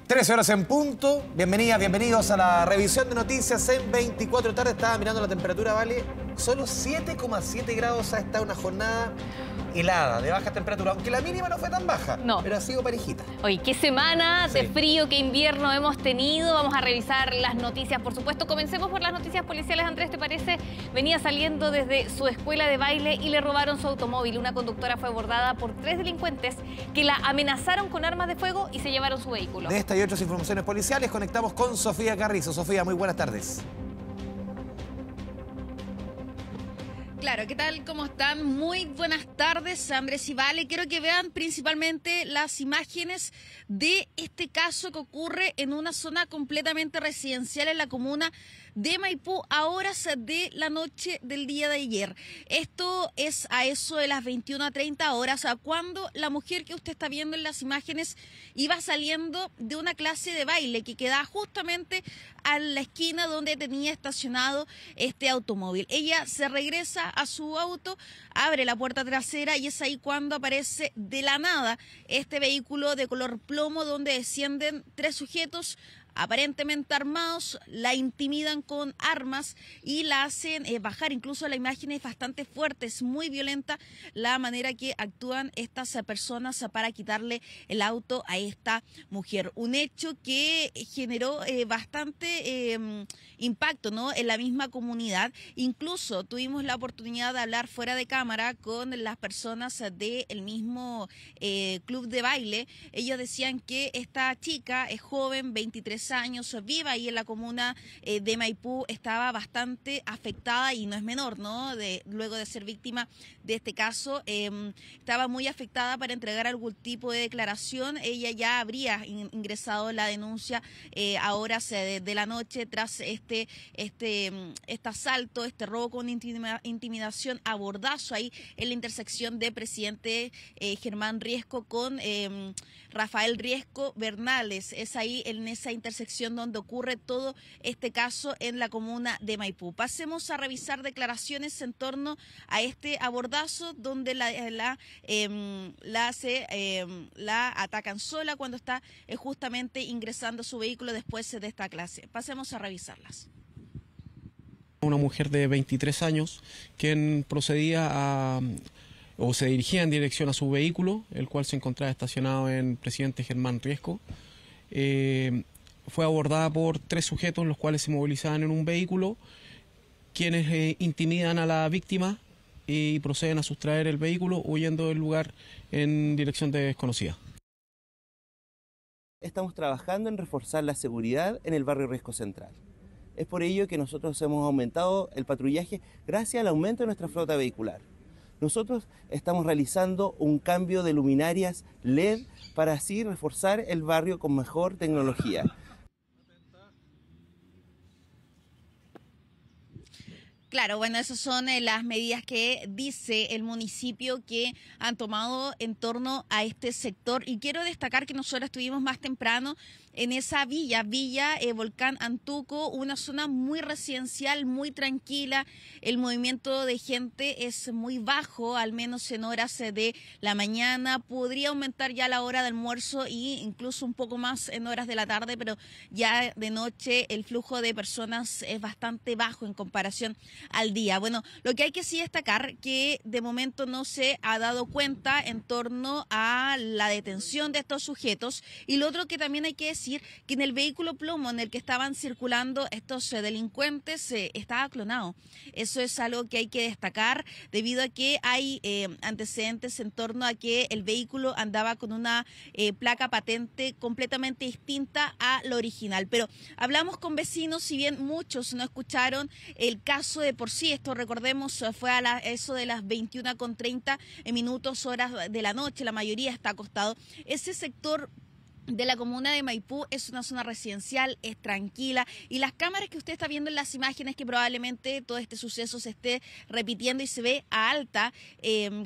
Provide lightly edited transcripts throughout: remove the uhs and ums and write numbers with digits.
13 horas en punto. Bienvenidas, bienvenidos a la revisión de noticias en 24 tarde. Estaba mirando la temperatura, ¿vale? Solo 7,7 grados. Ha estado una jornada helada, de baja temperatura, aunque la mínima no fue tan baja, no, pero ha sido parejita. Oye, qué semana de frío, qué invierno hemos tenido. Vamos a revisar las noticias, por supuesto. Comencemos por las noticias policiales. Andrés, ¿te parece? Venía saliendo desde su escuela de baile y le robaron su automóvil. Una conductora fue abordada por 3 delincuentes que la amenazaron con armas de fuego y se llevaron su vehículo. De esta y otras informaciones policiales conectamos con Sofía Carrizo. Sofía, muy buenas tardes. Claro, ¿qué tal? ¿Cómo están? Muy buenas tardes, Andrés y Vale. Quiero que vean principalmente las imágenes de este caso que ocurre en una zona completamente residencial en la comuna de Maipú a horas de la noche del día de ayer. Esto es a eso de las 21:30 horas, cuando la mujer que usted está viendo en las imágenes iba saliendo de una clase de baile que queda justamente a la esquina donde tenía estacionado este automóvil. Ella se regresa a su auto, abre la puerta trasera y es ahí cuando aparece de la nada este vehículo de color plomo donde descienden 3 sujetos aparentemente armados, la intimidan con armas y la hacen bajar. Incluso la imagen es bastante fuerte, es muy violenta la manera que actúan estas personas para quitarle el auto a esta mujer. Un hecho que generó bastante impacto, ¿no?, en la misma comunidad. Incluso tuvimos la oportunidad de hablar fuera de cámara con las personas del mismo club de baile. Ellos decían que esta chica es joven, 23 años, vive ahí en la comuna de Maipú, estaba bastante afectada y no es menor, ¿no? Luego de ser víctima de este caso, estaba muy afectada para entregar algún tipo de declaración. Ella ya habría ingresado la denuncia a horas de la noche tras este asalto, este robo con intimidación, abordazo ahí en la intersección de Presidente Germán Riesco con Rafael Riesco Bernales. Es ahí en esa intersección donde ocurre todo este caso en la comuna de Maipú. Pasemos a revisar declaraciones en torno a este abordazo donde la atacan sola cuando está justamente ingresando a su vehículo después de esta clase. Pasemos a revisarlas. Una mujer de 23 años quien procedía o se dirigía en dirección a su vehículo, el cual se encontraba estacionado en Presidente Germán Riesco. Fue abordada por 3 sujetos, los cuales se movilizaban en un vehículo, quienes intimidan a la víctima y proceden a sustraer el vehículo, huyendo del lugar en dirección desconocida. Estamos trabajando en reforzar la seguridad en el barrio Riesco Central. Es por ello que nosotros hemos aumentado el patrullaje gracias al aumento de nuestra flota vehicular. Nosotros estamos realizando un cambio de luminarias LED para así reforzar el barrio con mejor tecnología. Claro, bueno, esas son las medidas que dice el municipio que han tomado en torno a este sector. Y quiero destacar que nosotros estuvimos más temprano en esa villa Volcán Antuco, una zona muy residencial, muy tranquila. El movimiento de gente es muy bajo, al menos en horas de la mañana. Podría aumentar ya la hora de almuerzo e incluso un poco más en horas de la tarde, pero ya de noche el flujo de personas es bastante bajo en comparación al día. Bueno, lo que hay que sí destacar que de momento no se ha dado cuenta en torno a la detención de estos sujetos, y lo otro que también hay que decir que en el vehículo plomo en el que estaban circulando estos delincuentes estaba clonado. Eso es algo que hay que destacar debido a que hay antecedentes en torno a que el vehículo andaba con una placa patente completamente distinta a lo original. Pero hablamos con vecinos, si bien muchos no escucharon el caso de por sí. Esto, recordemos, fue a eso de las 21:30 minutos, horas de la noche. La mayoría está acostado. Ese sector de la comuna de Maipú. Es una zona residencial, es tranquila, y las cámaras que usted está viendo en las imágenes, que probablemente todo este suceso se esté repitiendo y se ve a alta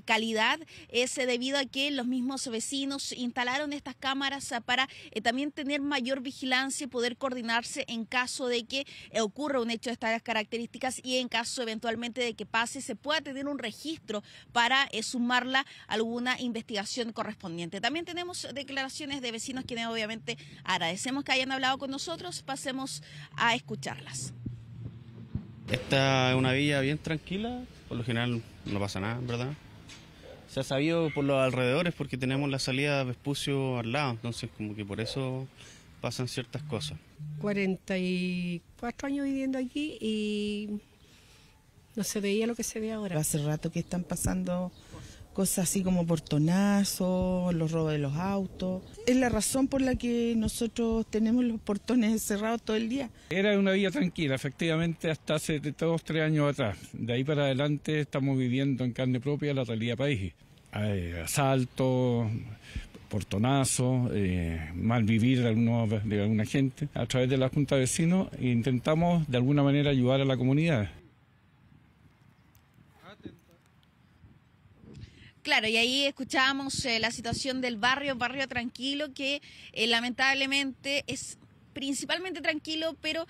calidad, es debido a que los mismos vecinos instalaron estas cámaras para también tener mayor vigilancia y poder coordinarse en caso de que ocurra un hecho de estas características, y en caso eventualmente de que pase se pueda tener un registro para sumarla a alguna investigación correspondiente. También tenemos declaraciones de vecinos que obviamente agradecemos que hayan hablado con nosotros. Pasemos a escucharlas. Esta es una villa bien tranquila, por lo general no pasa nada, ¿verdad? Se ha sabido por los alrededores porque tenemos la salida de Vespucio al lado, entonces como que por eso pasan ciertas cosas. 44 años viviendo aquí y no se veía lo que se ve ahora. Hace rato que están pasando cosas así como portonazos, los robos de los autos. Es la razón por la que nosotros tenemos los portones cerrados todo el día. Era una vida tranquila, efectivamente, hasta hace 2-3 años atrás. De ahí para adelante estamos viviendo en carne propia la realidad país. Hay asaltos, portonazos, mal vivir de alguna gente. A través de la Junta de Vecinos intentamos de alguna manera ayudar a la comunidad. Claro, y ahí escuchábamos la situación del barrio tranquilo, que lamentablemente es principalmente tranquilo, pero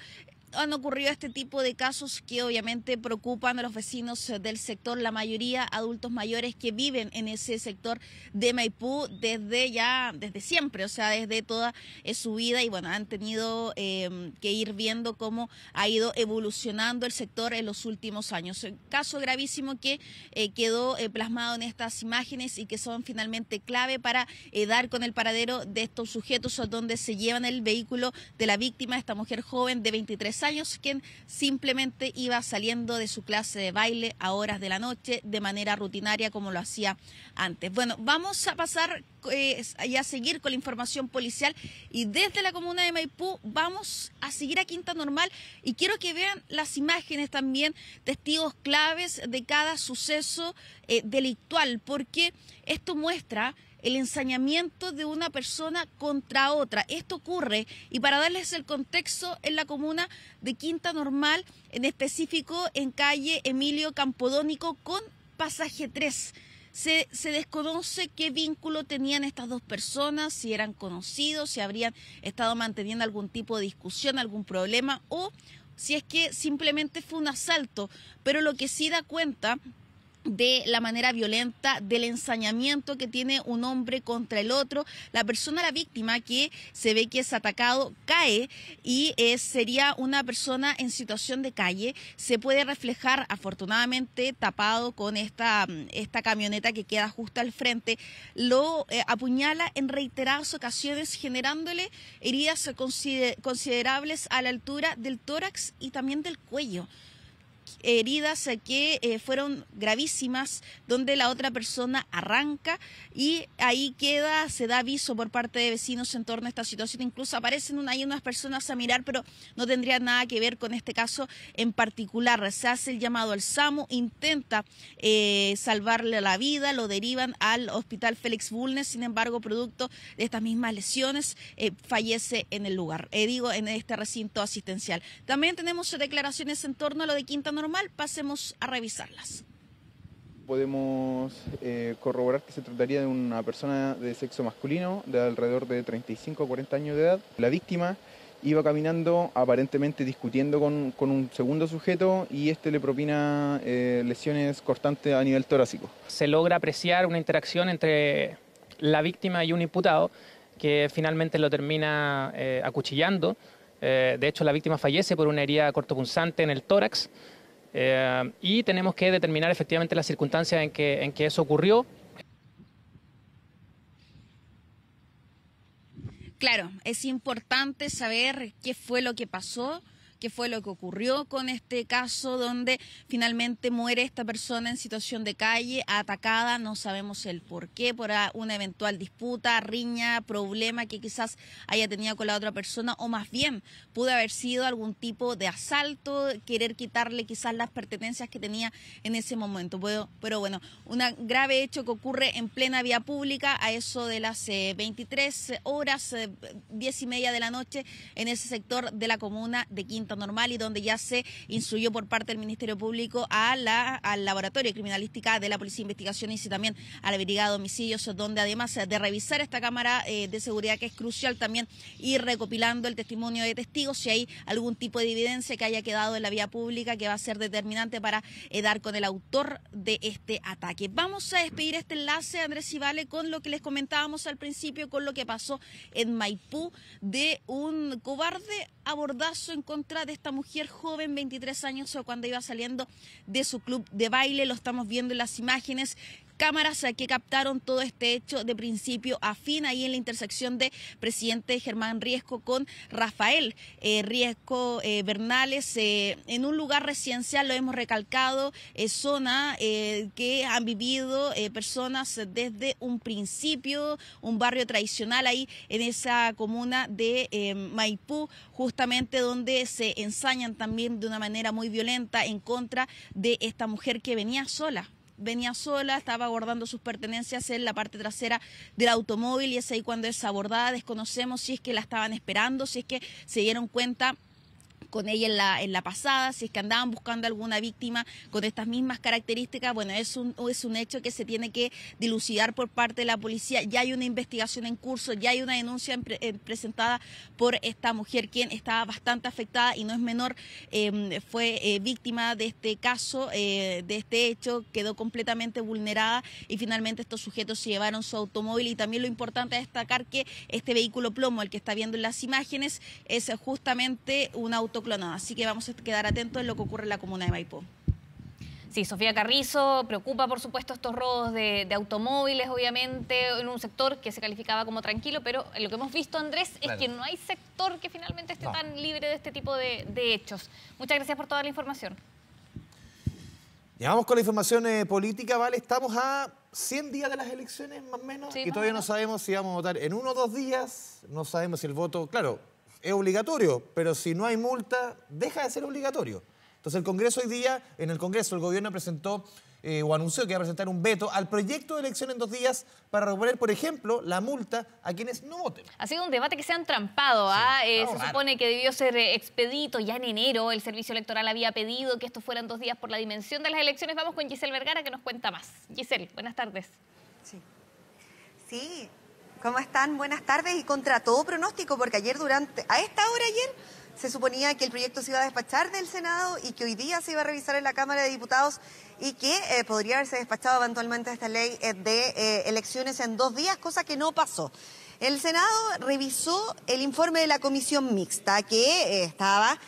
han ocurrido este tipo de casos que obviamente preocupan a los vecinos del sector, la mayoría adultos mayores que viven en ese sector de Maipú desde siempre, o sea, desde toda su vida, y bueno, han tenido que ir viendo cómo ha ido evolucionando el sector en los últimos años. Caso gravísimo que quedó plasmado en estas imágenes y que son finalmente clave para dar con el paradero de estos sujetos, donde se llevan el vehículo de la víctima, esta mujer joven de 23 años, quien simplemente iba saliendo de su clase de baile a horas de la noche de manera rutinaria como lo hacía antes. Bueno, vamos a pasar y a seguir con la información policial, y desde la comuna de Maipú vamos a seguir a Quinta Normal, y quiero que vean las imágenes también, testigos claves de cada suceso delictual, porque esto muestra el ensañamiento de una persona contra otra. Esto ocurre, y para darles el contexto, en la comuna de Quinta Normal, en específico en calle Emilio Campodónico con Pasaje 3. Se desconoce qué vínculo tenían estas dos personas, si eran conocidos, si habrían estado manteniendo algún tipo de discusión, algún problema, o si es que simplemente fue un asalto. Pero lo que sí da cuenta de la manera violenta, del ensañamiento que tiene un hombre contra el otro. La persona, la víctima, que se ve que es atacado, cae, y sería una persona en situación de calle. Se puede reflejar, afortunadamente, tapado con esta camioneta que queda justo al frente. Lo apuñala en reiteradas ocasiones, generándole heridas considerables a la altura del tórax y también del cuello. Heridas que fueron gravísimas, donde la otra persona arranca y ahí queda. Se da aviso por parte de vecinos en torno a esta situación, incluso aparecen ahí unas personas a mirar, pero no tendría nada que ver con este caso en particular. Se hace el llamado al SAMU, intenta salvarle la vida, lo derivan al Hospital Félix Bulnes, sin embargo, producto de estas mismas lesiones, fallece en el lugar, en este recinto asistencial. También tenemos declaraciones en torno a lo de Quinta Normal. Pasemos a revisarlas. Podemos corroborar que se trataría de una persona de sexo masculino de alrededor de 35 a 40 años de edad. La víctima iba caminando, aparentemente discutiendo con un segundo sujeto, y este le propina lesiones cortantes a nivel torácico. Se logra apreciar una interacción entre la víctima y un imputado que finalmente lo termina acuchillando. De hecho, la víctima fallece por una herida cortopunzante en el tórax. Y tenemos que determinar efectivamente las circunstancias en que eso ocurrió. Claro, es importante saber qué fue lo que pasó, qué fue lo que ocurrió con este caso donde finalmente muere esta persona en situación de calle, atacada, no sabemos el por qué, por una eventual disputa, riña, problema que quizás haya tenido con la otra persona, o más bien pudo haber sido algún tipo de asalto, querer quitarle quizás las pertenencias que tenía en ese momento. Pero bueno, un grave hecho que ocurre en plena vía pública a eso de las 23 horas, 10:30 de la noche, en ese sector de la comuna de Quinta Normal, y donde ya se instruyó por parte del Ministerio Público al Laboratorio de Criminalística de la Policía de Investigaciones y también a la Brigada de Homicidios, donde además de revisar esta cámara de seguridad, que es crucial, también ir recopilando el testimonio de testigos, si hay algún tipo de evidencia que haya quedado en la vía pública que va a ser determinante para dar con el autor de este ataque. Vamos a despedir este enlace, Andrés y Vale, con lo que les comentábamos al principio, con lo que pasó en Maipú, de un cobarde abordazo en contra de esta mujer joven, 23 años, cuando iba saliendo de su club de baile. Lo estamos viendo en las imágenes. Cámaras que captaron todo este hecho de principio a fin, ahí en la intersección de Presidente Germán Riesco con Rafael Riesco Bernales, en un lugar residencial, lo hemos recalcado, zona que han vivido personas desde un principio, un barrio tradicional ahí en esa comuna de Maipú, justamente donde se ensañan también de una manera muy violenta en contra de esta mujer que venía sola, estaba guardando sus pertenencias en la parte trasera del automóvil, y es ahí cuando es abordada. Desconocemos si es que la estaban esperando, si es que se dieron cuenta con ella en la pasada, si es que andaban buscando alguna víctima con estas mismas características. Bueno, es un hecho que se tiene que dilucidar por parte de la policía. Ya hay una investigación en curso, ya hay una denuncia presentada por esta mujer, quien estaba bastante afectada y no es menor, fue víctima de este caso, de este hecho, quedó completamente vulnerada y finalmente estos sujetos se llevaron su automóvil. Y también lo importante es destacar que este vehículo plomo, el que está viendo en las imágenes, es justamente un auto clonado, así que vamos a quedar atentos en lo que ocurre en la comuna de Maipú. Sí, Sofía Carrizo, preocupa por supuesto estos robos de automóviles, obviamente, en un sector que se calificaba como tranquilo, pero lo que hemos visto, Andrés, es que no hay sector que finalmente esté tan libre de este tipo de hechos. Muchas gracias por toda la información. Ya vamos con la información política, ¿vale? Estamos a 100 días de las elecciones, más o menos, y todavía no sabemos si vamos a votar en 1 o 2 días, no sabemos si el voto, claro, es obligatorio, pero si no hay multa, deja de ser obligatorio. Entonces el Congreso hoy día, en el Congreso el gobierno presentó o anunció que va a presentar un veto al proyecto de elección en 2 días para reponer, por ejemplo, la multa a quienes no voten. Ha sido un debate que se ha entrampado. Se supone que debió ser expedito ya en enero. El Servicio Electoral había pedido que esto fueran 2 días por la dimensión de las elecciones. Vamos con Giselle Vergara, que nos cuenta más. Giselle, buenas tardes. Sí. ¿Cómo están? Buenas tardes. Y contra todo pronóstico, porque a esta hora ayer, se suponía que el proyecto se iba a despachar del Senado y que hoy día se iba a revisar en la Cámara de Diputados y que podría haberse despachado eventualmente esta ley de elecciones en 2 días, cosa que no pasó. El Senado revisó el informe de la comisión mixta que estaba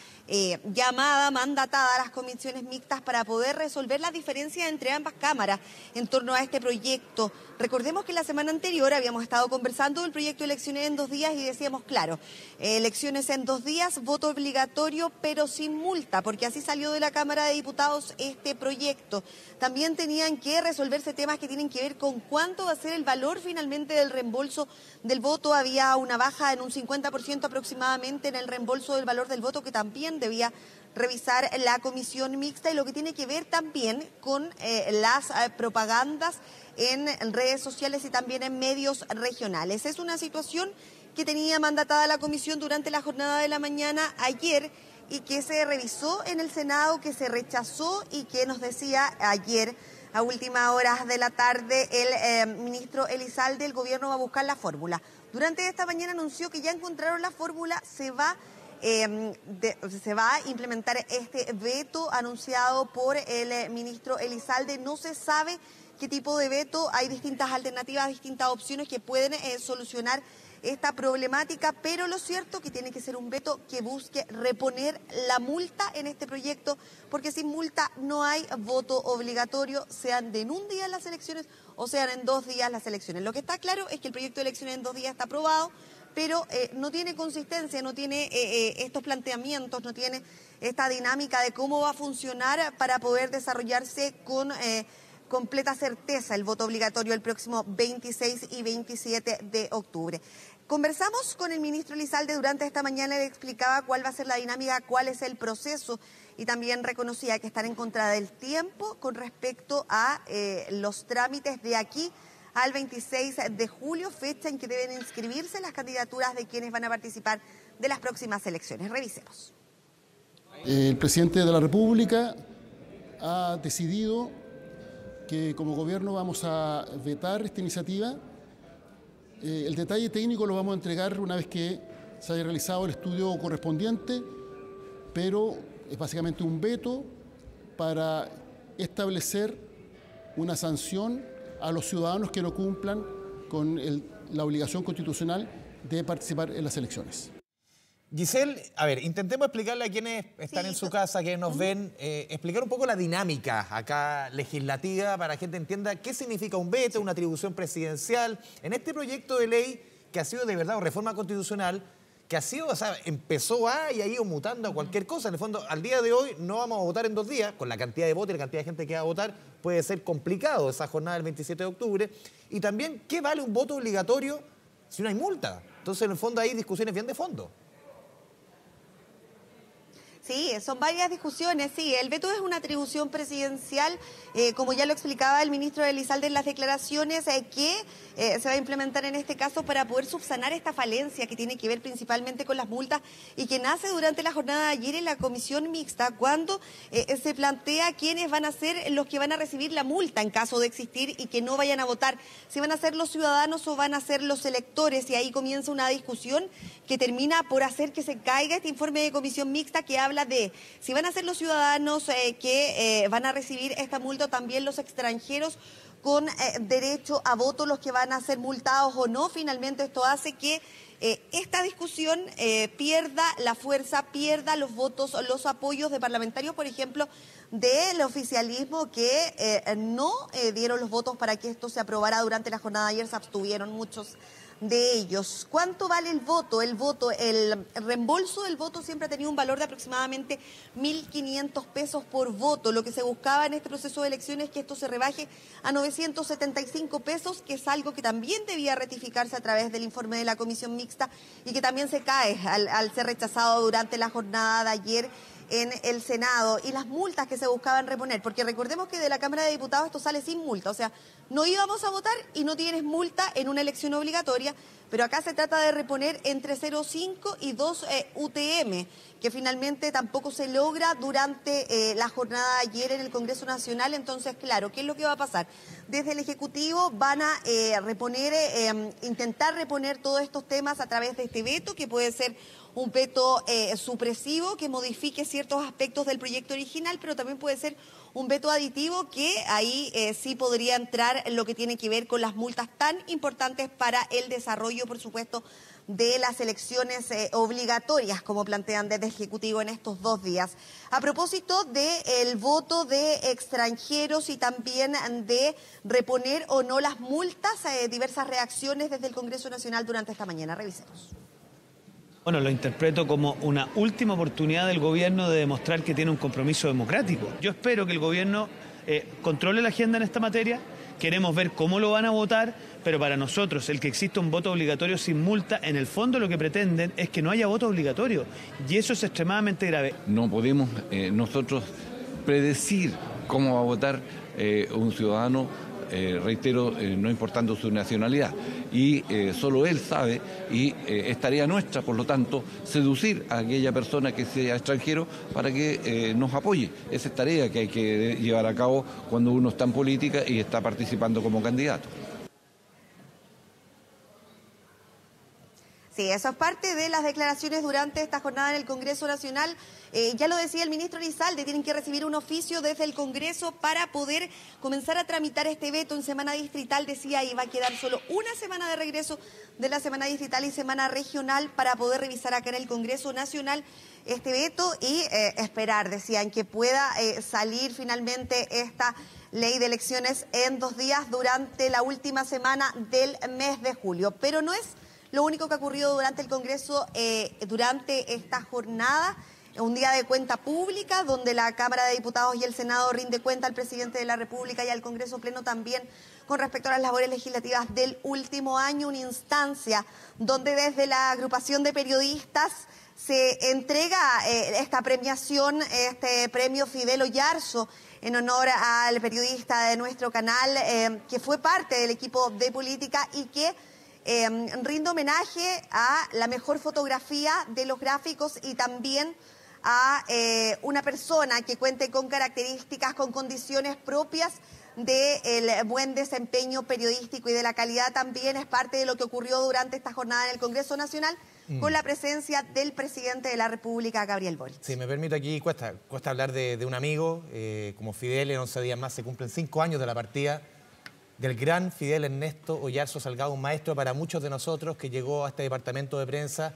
mandatada a las comisiones mixtas para poder resolver las diferencias entre ambas cámaras en torno a este proyecto. Recordemos que la semana anterior habíamos estado conversando del proyecto de elecciones en 2 días y decíamos, claro, elecciones en 2 días, voto obligatorio pero sin multa, porque así salió de la Cámara de Diputados este proyecto. También tenían que resolverse temas que tienen que ver con cuánto va a ser el valor finalmente del reembolso del voto. Había una baja en un 50% aproximadamente en el reembolso del valor del voto, que también debía revisar la comisión mixta, y lo que tiene que ver también con las propagandas en redes sociales y también en medios regionales. Es una situación que tenía mandatada la comisión durante la jornada de la mañana ayer y que se revisó en el Senado, que se rechazó y que nos decía ayer a últimas horas de la tarde el ministro Elizalde, el gobierno va a buscar la fórmula. Durante esta mañana anunció que ya encontraron la fórmula, se va a implementar este veto anunciado por el ministro Elizalde. No se sabe qué tipo de veto, hay distintas alternativas, distintas opciones que pueden solucionar esta problemática, pero lo cierto es que tiene que ser un veto que busque reponer la multa en este proyecto, porque sin multa no hay voto obligatorio, sean en 1 día las elecciones o sean en 2 días las elecciones. Lo que está claro es que el proyecto de elecciones en 2 días está aprobado, pero no tiene consistencia, no tiene estos planteamientos, no tiene esta dinámica de cómo va a funcionar para poder desarrollarse con completa certeza el voto obligatorio el próximo 26 y 27 de octubre. Conversamos con el ministro Elizalde durante esta mañana, le explicaba cuál va a ser la dinámica, cuál es el proceso, y también reconocía que están en contra del tiempo con respecto a los trámites de aquí al 26 de julio, fecha en que deben inscribirse las candidaturas de quienes van a participar de las próximas elecciones. Revisemos. El presidente de la República ha decidido que como gobierno vamos a vetar esta iniciativa. El detalle técnico lo vamos a entregar una vez que se haya realizado el estudio correspondiente, pero es básicamente un veto para establecer una sanción a los ciudadanos que no cumplan con la obligación constitucional de participar en las elecciones. Giselle, a ver, intentemos explicarle a quienes están en su casa, quienes nos ven, explicar un poco la dinámica acá legislativa para que la gente entienda qué significa un veto, una atribución presidencial. En este proyecto de ley que ha sido de verdad una reforma constitucional, que ha sido, o sea, empezó y ha ido mutando a cualquier cosa. En el fondo, al día de hoy no vamos a votar en 2 días, con la cantidad de votos y la cantidad de gente que va a votar, puede ser complicado esa jornada del 27 de octubre. Y también, ¿qué vale un voto obligatorio si no hay multa? Entonces, en el fondo, hay discusiones bien de fondo. Sí, son varias discusiones. Sí, el veto es una atribución presidencial, como ya lo explicaba el ministro Elizalde en las declaraciones, que se va a implementar en este caso para poder subsanar esta falencia que tiene que ver principalmente con las multas y que nace durante la jornada de ayer en la comisión mixta, cuando se plantea quiénes van a ser los que van a recibir la multa en caso de existir y que no vayan a votar, si van a ser los ciudadanos o van a ser los electores, y ahí comienza una discusión que termina por hacer que se caiga este informe de comisión mixta que habla de si van a ser los ciudadanos que van a recibir esta multa, también los extranjeros con derecho a voto, los que van a ser multados o no. Finalmente esto hace que esta discusión pierda la fuerza, pierda los votos, los apoyos de parlamentarios, por ejemplo, del oficialismo que no dieron los votos para que esto se aprobara durante la jornada de ayer, se abstuvieron muchos de ellos. ¿Cuánto vale el voto? El reembolso del voto siempre ha tenido un valor de aproximadamente 1.500 pesos por voto. Lo que se buscaba en este proceso de elecciones es que esto se rebaje a 975 pesos, que es algo que también debía ratificarse a través del informe de la comisión mixta y que también se cae al ser rechazado durante la jornada de ayer en el Senado. Y las multas que se buscaban reponer, porque recordemos que de la Cámara de Diputados esto sale sin multa, o sea, no íbamos a votar y no tienes multa en una elección obligatoria, pero acá se trata de reponer entre 0,5 y 2 UTM, que finalmente tampoco se logra durante la jornada de ayer en el Congreso Nacional. Entonces, claro, ¿qué es lo que va a pasar? Desde el Ejecutivo van a intentar reponer todos estos temas a través de este veto, que puede ser un veto supresivo que modifique ciertos aspectos del proyecto original, pero también puede ser un veto aditivo que ahí sí podría entrar en lo que tiene que ver con las multas tan importantes para el desarrollo, por supuesto, de las elecciones obligatorias, como plantean desde el Ejecutivo en estos 2 días. A propósito del voto de extranjeros y también de reponer o no las multas, diversas reacciones desde el Congreso Nacional durante esta mañana. Revisemos. Bueno, lo interpreto como una última oportunidad del gobierno de demostrar que tiene un compromiso democrático. Yo espero que el gobierno controle la agenda en esta materia. Queremos ver cómo lo van a votar, pero para nosotros el que exista un voto obligatorio sin multa, en el fondo lo que pretenden es que no haya voto obligatorio, y eso es extremadamente grave. No podemos nosotros predecir cómo va a votar un ciudadano, reitero, no importando su nacionalidad, y solo él sabe, y es tarea nuestra, por lo tanto, seducir a aquella persona que sea extranjero para que nos apoye. Esa es tarea que hay que llevar a cabo cuando uno está en política y está participando como candidato. Sí, eso es parte de las declaraciones durante esta jornada en el Congreso Nacional. Ya lo decía el ministro Elizalde, tienen que recibir un oficio desde el Congreso para poder comenzar a tramitar este veto en semana distrital. Decía, iba a quedar solo una semana de regreso de la semana distrital y semana regional para poder revisar acá en el Congreso Nacional este veto y esperar, decían, que pueda salir finalmente esta ley de elecciones en 2 días durante la última semana del mes de julio. Pero no es lo único que ha ocurrido durante el Congreso, durante esta jornada. Un día de cuenta pública, donde la Cámara de Diputados y el Senado rinde cuenta al presidente de la República y al Congreso Pleno también con respecto a las labores legislativas del último año, una instancia donde desde la agrupación de periodistas se entrega esta premiación, este premio Fidel Oyarzo, en honor al periodista de nuestro canal, que fue parte del equipo de política y que rinde homenaje a la mejor fotografía de los gráficos y también a una persona que cuente con características, con condiciones propias del buen desempeño periodístico y de la calidad. También es parte de lo que ocurrió durante esta jornada en el Congreso Nacional con la presencia del presidente de la República, Gabriel Boric. Sí, me permito aquí, cuesta hablar de un amigo, como Fidel. En 11 días más se cumplen 5 años de la partida del gran Fidel Ernesto Oyarzo Salgado, un maestro para muchos de nosotros que llegó a este departamento de prensa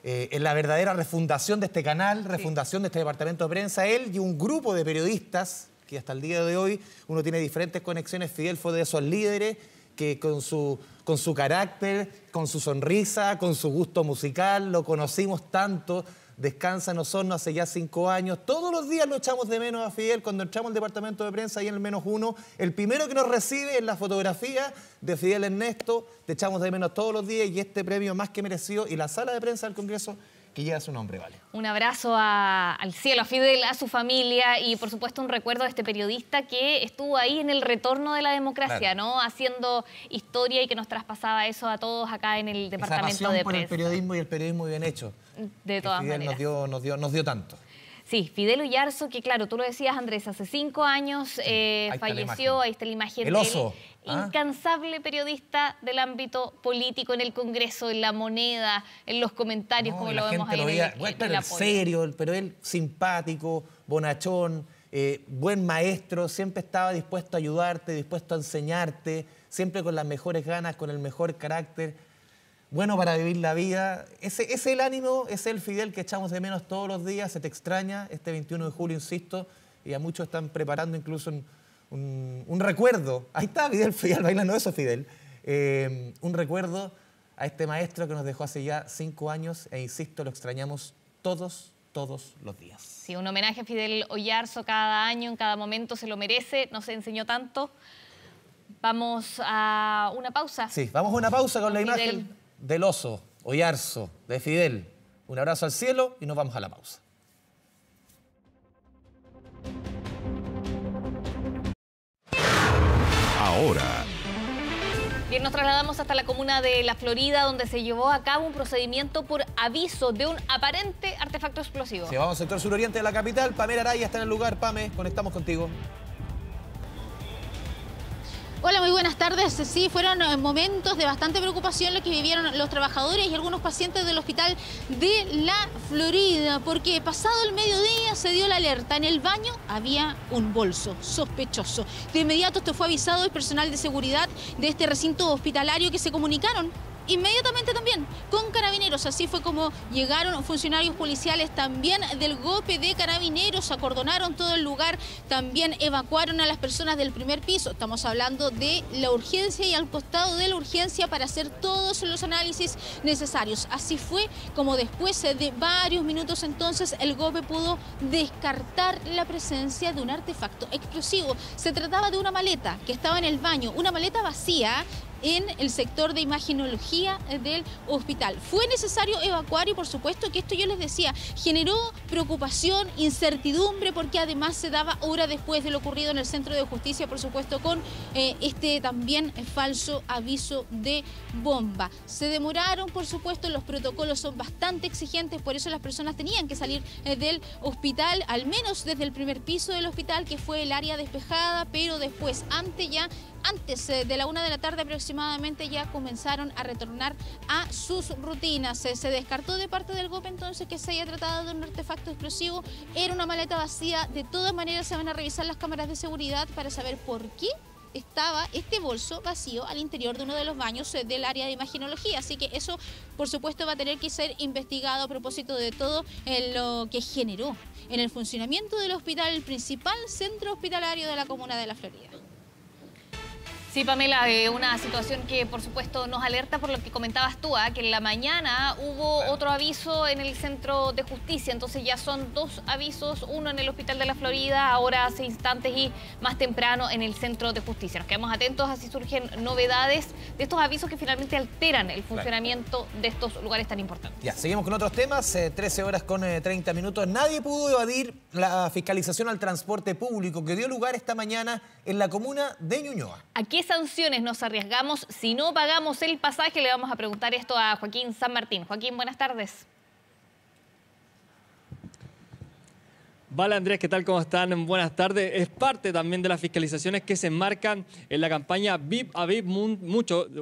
en la verdadera refundación de este canal, refundación de este departamento de prensa. Él y un grupo de periodistas que hasta el día de hoy uno tiene diferentes conexiones. Fidel fue de esos líderes que con su carácter, con su sonrisa, con su gusto musical, lo conocimos tanto. Descansa en Osorno hace ya 5 años. Todos los días lo echamos de menos a Fidel. Cuando entramos al departamento de prensa, ahí en el -1, el primero que nos recibe es la fotografía de Fidel Ernesto. Te echamos de menos todos los días y este premio más que merecido. Y la sala de prensa del Congreso que lleva su nombre, vale. Un abrazo al cielo, a Fidel, a su familia y por supuesto un recuerdo de este periodista que estuvo ahí en el retorno de la democracia, claro, ¿no? Haciendo historia y que nos traspasaba eso a todos acá en el departamento de prensa. Por el periodismo y el periodismo bien hecho. De todas maneras. Nos dio tanto. Sí, Fidel Oyarzo, que claro, tú lo decías, Andrés, hace 5 años falleció, ahí está la imagen el oso. Incansable periodista del ámbito político en el Congreso, en La Moneda, en los comentarios, como lo vemos ahí en el serio, pero él simpático, bonachón, buen maestro, siempre estaba dispuesto a ayudarte, dispuesto a enseñarte, siempre con las mejores ganas, con el mejor carácter. Bueno para vivir la vida. Ese es el ánimo, ese es el Fidel que echamos de menos todos los días. Se te extraña este 21 de julio, insisto, y a muchos están preparando incluso un recuerdo. Ahí está Fidel bailando eso, Fidel. Un recuerdo a este maestro que nos dejó hace ya 5 años e insisto, lo extrañamos todos los días. Sí, un homenaje a Fidel Oyarzo cada año, en cada momento, se lo merece, nos enseñó tanto. Vamos a una pausa. Sí, vamos a una pausa con la imagen del oso, Oyarzo, de Fidel. Un abrazo al cielo y nos vamos a la pausa. Ahora. Bien, nos trasladamos hasta la comuna de La Florida, donde se llevó a cabo un procedimiento por aviso de un aparente artefacto explosivo. Sí, vamos al sector suroriente de la capital. Pamela Araya está en el lugar. Pame, conectamos contigo. Hola, muy buenas tardes. Sí, fueron momentos de bastante preocupación lo que vivieron los trabajadores y algunos pacientes del hospital de La Florida, porque pasado el mediodía se dio la alerta. En el baño había un bolso sospechoso. De inmediato esto fue avisado al personal de seguridad de este recinto hospitalario, que se comunicaron inmediatamente también con Carabineros. Así fue como llegaron funcionarios policiales también del GOPE de Carabineros, acordonaron todo el lugar, también evacuaron a las personas del primer piso. Estamos hablando de la urgencia y al costado de la urgencia para hacer todos los análisis necesarios. Así fue como después de varios minutos entonces el GOPE pudo descartar la presencia de un artefacto explosivo. Se trataba de una maleta que estaba en el baño, una maleta vacía en el sector de imagenología del hospital. Fue necesario evacuar y por supuesto que esto, yo les decía, generó preocupación, incertidumbre, porque además se daba horas después de lo ocurrido en el Centro de Justicia, por supuesto con este también falso aviso de bomba. Se demoraron, por supuesto, los protocolos son bastante exigentes, por eso las personas tenían que salir del hospital, al menos desde el primer piso del hospital, que fue el área despejada, pero después, antes de la 1 de la tarde aproximadamente, ya comenzaron a retornar a sus rutinas. Se descartó de parte del GOPE entonces que se haya tratado de un artefacto explosivo. Era una maleta vacía. De todas maneras se van a revisar las cámaras de seguridad para saber por qué estaba este bolso vacío al interior de uno de los baños del área de imagenología. Así que eso, por supuesto, va a tener que ser investigado a propósito de todo lo que generó en el funcionamiento del hospital, el principal centro hospitalario de la comuna de La Florida. Sí, Pamela, una situación que por supuesto nos alerta por lo que comentabas tú, que en la mañana hubo otro aviso en el Centro de Justicia, entonces ya son 2 avisos, uno en el Hospital de la Florida, ahora hace instantes, y más temprano en el Centro de Justicia. Nos quedamos atentos a si surgen novedades de estos avisos que finalmente alteran el funcionamiento de estos lugares tan importantes. Ya, seguimos con otros temas, 13 horas con 30 minutos. Nadie pudo evadir la fiscalización al transporte público que dio lugar esta mañana en la comuna de Ñuñoa. ¿A qué sanciones nos arriesgamos si no pagamos el pasaje? Le vamos a preguntar esto a Joaquín San Martín. Joaquín, buenas tardes. Vale, Andrés, ¿qué tal? ¿Cómo están? Buenas tardes. Es parte también de las fiscalizaciones que se enmarcan en la campaña VIP a VIP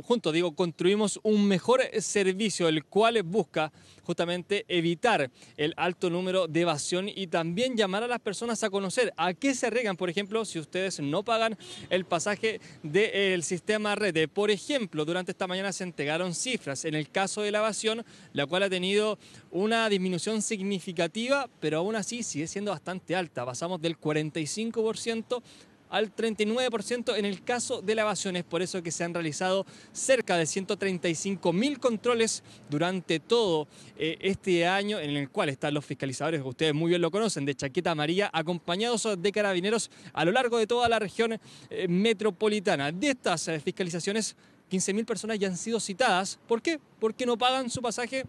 juntos, construimos un mejor servicio, el cual busca justamente evitar el alto número de evasión y también llamar a las personas a conocer a qué se arriesgan, por ejemplo, si ustedes no pagan el pasaje del sistema red. Por ejemplo, durante esta mañana se entregaron cifras en el caso de la evasión, la cual ha tenido una disminución significativa, pero aún así sigue siendo bastante alta. Pasamos del 45% al 39% en el caso de la evasión. Es por eso que se han realizado cerca de 135.000 controles durante todo este año, en el cual están los fiscalizadores, que ustedes muy bien lo conocen, de chaqueta amarilla, acompañados de carabineros a lo largo de toda la región metropolitana. De estas fiscalizaciones, 15.000 personas ya han sido citadas. ¿Por qué? Porque no pagan su pasaje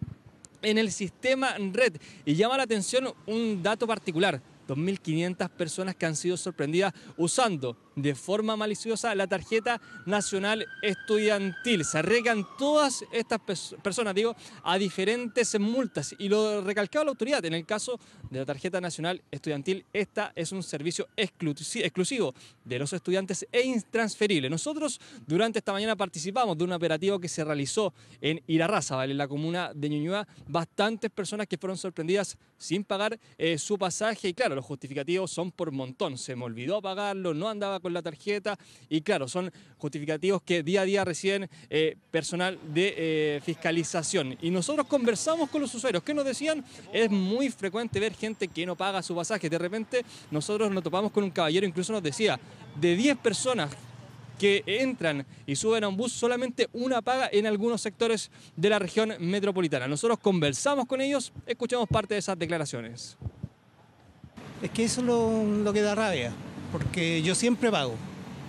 en el sistema red. Y llama la atención un dato particular: 2.500 personas que han sido sorprendidas usando de forma maliciosa la tarjeta nacional estudiantil. Se arriesgan todas estas personas, a diferentes multas. Y lo recalcaba la autoridad, en el caso de la tarjeta nacional estudiantil, esta es un servicio exclusivo de los estudiantes e intransferible. Nosotros durante esta mañana participamos de un operativo que se realizó en Irarrázaval, en la comuna de Ñuñoa. Bastantes personas que fueron sorprendidas sin pagar su pasaje. Y claro, los justificativos son por montón. Se me olvidó pagarlo, no andaba con la tarjeta, y claro, son justificativos que día a día reciben personal de fiscalización. Y nosotros conversamos con los usuarios. ¿Qué nos decían? Es muy frecuente ver gente que no paga su pasaje. De repente nosotros nos topamos con un caballero, incluso nos decía, de 10 personas que entran y suben a un bus, solamente una paga en algunos sectores de la región metropolitana. Nosotros conversamos con ellos, escuchamos parte de esas declaraciones. Es que eso es lo que da rabia, porque yo siempre pago,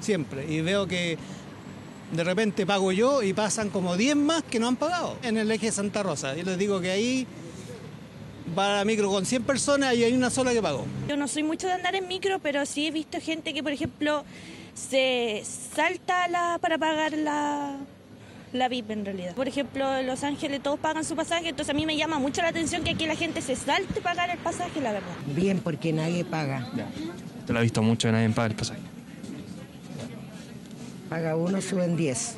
siempre, y veo que de repente pago yo y pasan como 10 más que no han pagado en el eje Santa Rosa. Yo les digo que ahí va la micro con 100 personas y hay una sola que pagó. Yo no soy mucho de andar en micro, pero sí he visto gente que, por ejemplo, se salta para pagar la VIP en realidad. Por ejemplo, en Los Ángeles todos pagan su pasaje, entonces a mí me llama mucho la atención que aquí la gente se salte pagar el pasaje, la verdad. Bien, porque nadie paga. Te lo he visto mucho, que nadie paga el pasaje. Paga uno, suben 10.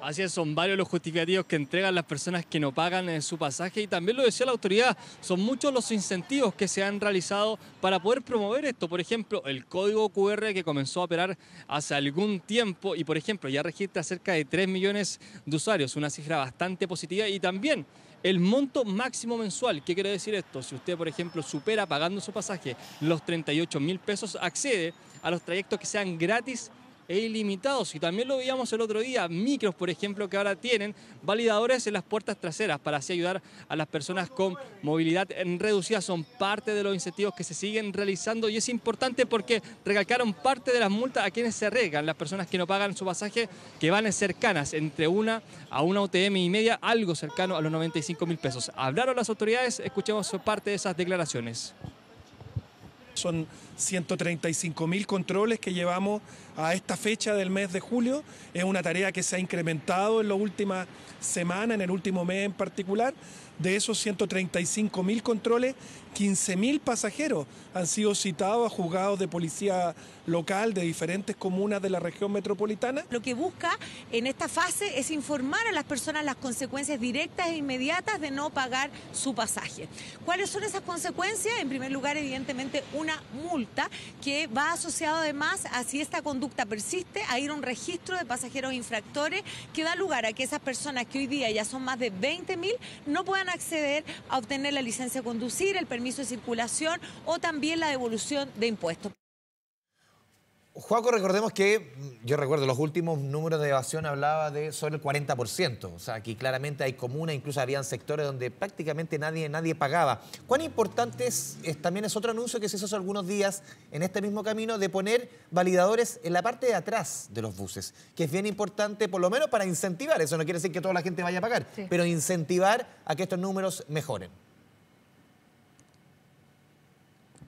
Así es, son varios los justificativos que entregan las personas que no pagan su pasaje, y también lo decía la autoridad, son muchos los incentivos que se han realizado para poder promover esto. Por ejemplo, el código QR, que comenzó a operar hace algún tiempo y, por ejemplo, ya registra cerca de 3 millones de usuarios, una cifra bastante positiva. Y también el monto máximo mensual. ¿Qué quiere decir esto? Si usted, por ejemplo, supera pagando su pasaje los 38.000 pesos, accede a los trayectos que sean gratis e ilimitados. Y también lo veíamos el otro día, micros, por ejemplo, que ahora tienen validadores en las puertas traseras para así ayudar a las personas con movilidad reducida. Son parte de los incentivos que se siguen realizando, y es importante porque recalcaron parte de las multas a quienes se arriesgan, las personas que no pagan su pasaje, que van cercanas entre una a una UTM y media, algo cercano a los 95.000 pesos. Hablaron las autoridades, escuchemos parte de esas declaraciones. Son 135.000 controles que llevamos a esta fecha del mes de julio. Es una tarea que se ha incrementado en las últimas semanas, en el último mes en particular. De esos 135.000 controles, 15.000 pasajeros han sido citados a juzgados de policía local de diferentes comunas de la región metropolitana. Lo que busca en esta fase es informar a las personas las consecuencias directas e inmediatas de no pagar su pasaje. ¿Cuáles son esas consecuencias? En primer lugar, evidentemente, una multa que va asociado además a, si esta conducta persiste, a ir a un registro de pasajeros infractores que da lugar a que esas personas, que hoy día ya son más de 20.000, no puedan acceder a obtener la licencia de conducir, el permiso de circulación o también la devolución de impuestos. Juaco, recordemos que, yo recuerdo, los últimos números de evasión hablaba de sobre el 40%. O sea, aquí claramente hay comunas, incluso habían sectores donde prácticamente nadie pagaba. ¿Cuán importante también es otro anuncio que se hizo hace algunos días en este mismo camino de poner validadores en la parte de atrás de los buses? Que es bien importante, por lo menos para incentivar. Eso no quiere decir que toda la gente vaya a pagar, pero incentivar a que estos números mejoren.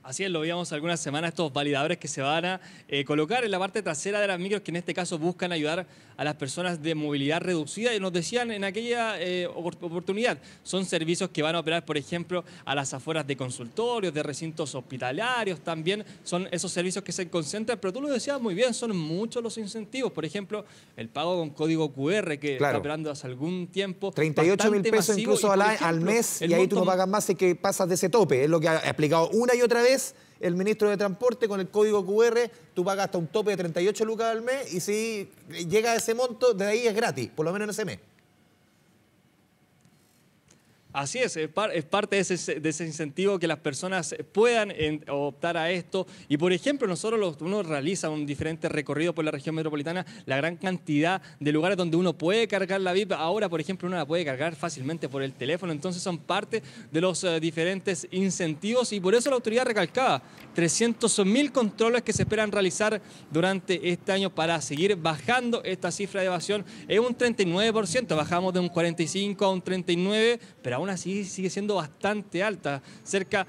Así es, lo veíamos algunas semanas, estos validadores que se van a colocar en la parte trasera de las micros, que en este caso buscan ayudar a las personas de movilidad reducida. Y nos decían en aquella oportunidad, son servicios que van a operar, por ejemplo, a las afueras de consultorios, de recintos hospitalarios también. Son esos servicios que se concentran, pero tú lo decías muy bien, son muchos los incentivos. Por ejemplo, el pago con código QR, que está operando hace algún tiempo. 38.000 pesos incluso al mes, y ahí tú no pagas más, y que pasas de ese tope. Es lo que ha explicado una y otra vez el ministro de Transporte. Con el código QR tú pagas hasta un tope de 38 lucas al mes, y si llega a ese monto, de ahí es gratis, por lo menos en ese mes. Así es parte de ese incentivo que las personas puedan optar a esto. Y por ejemplo, uno realiza un diferente recorrido por la región metropolitana, la gran cantidad de lugares donde uno puede cargar la VIP. Ahora, por ejemplo, uno la puede cargar fácilmente por el teléfono. Entonces son parte de los diferentes incentivos, y por eso la autoridad recalcaba 300.000 controles que se esperan realizar durante este año para seguir bajando esta cifra de evasión. Es un 39%, bajamos de un 45 a un 39, pero aún así sigue siendo bastante alta, cerca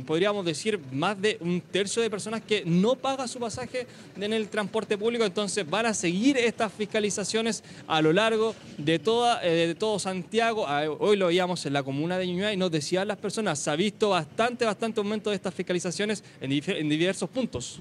podríamos decir, más de un tercio de personas que no paga su pasaje en el transporte público. Entonces van a seguir estas fiscalizaciones a lo largo de todo Santiago. Hoy lo veíamos en la comuna de Ñuñoa y nos decían las personas, se ha visto bastante aumento de estas fiscalizaciones en diversos puntos.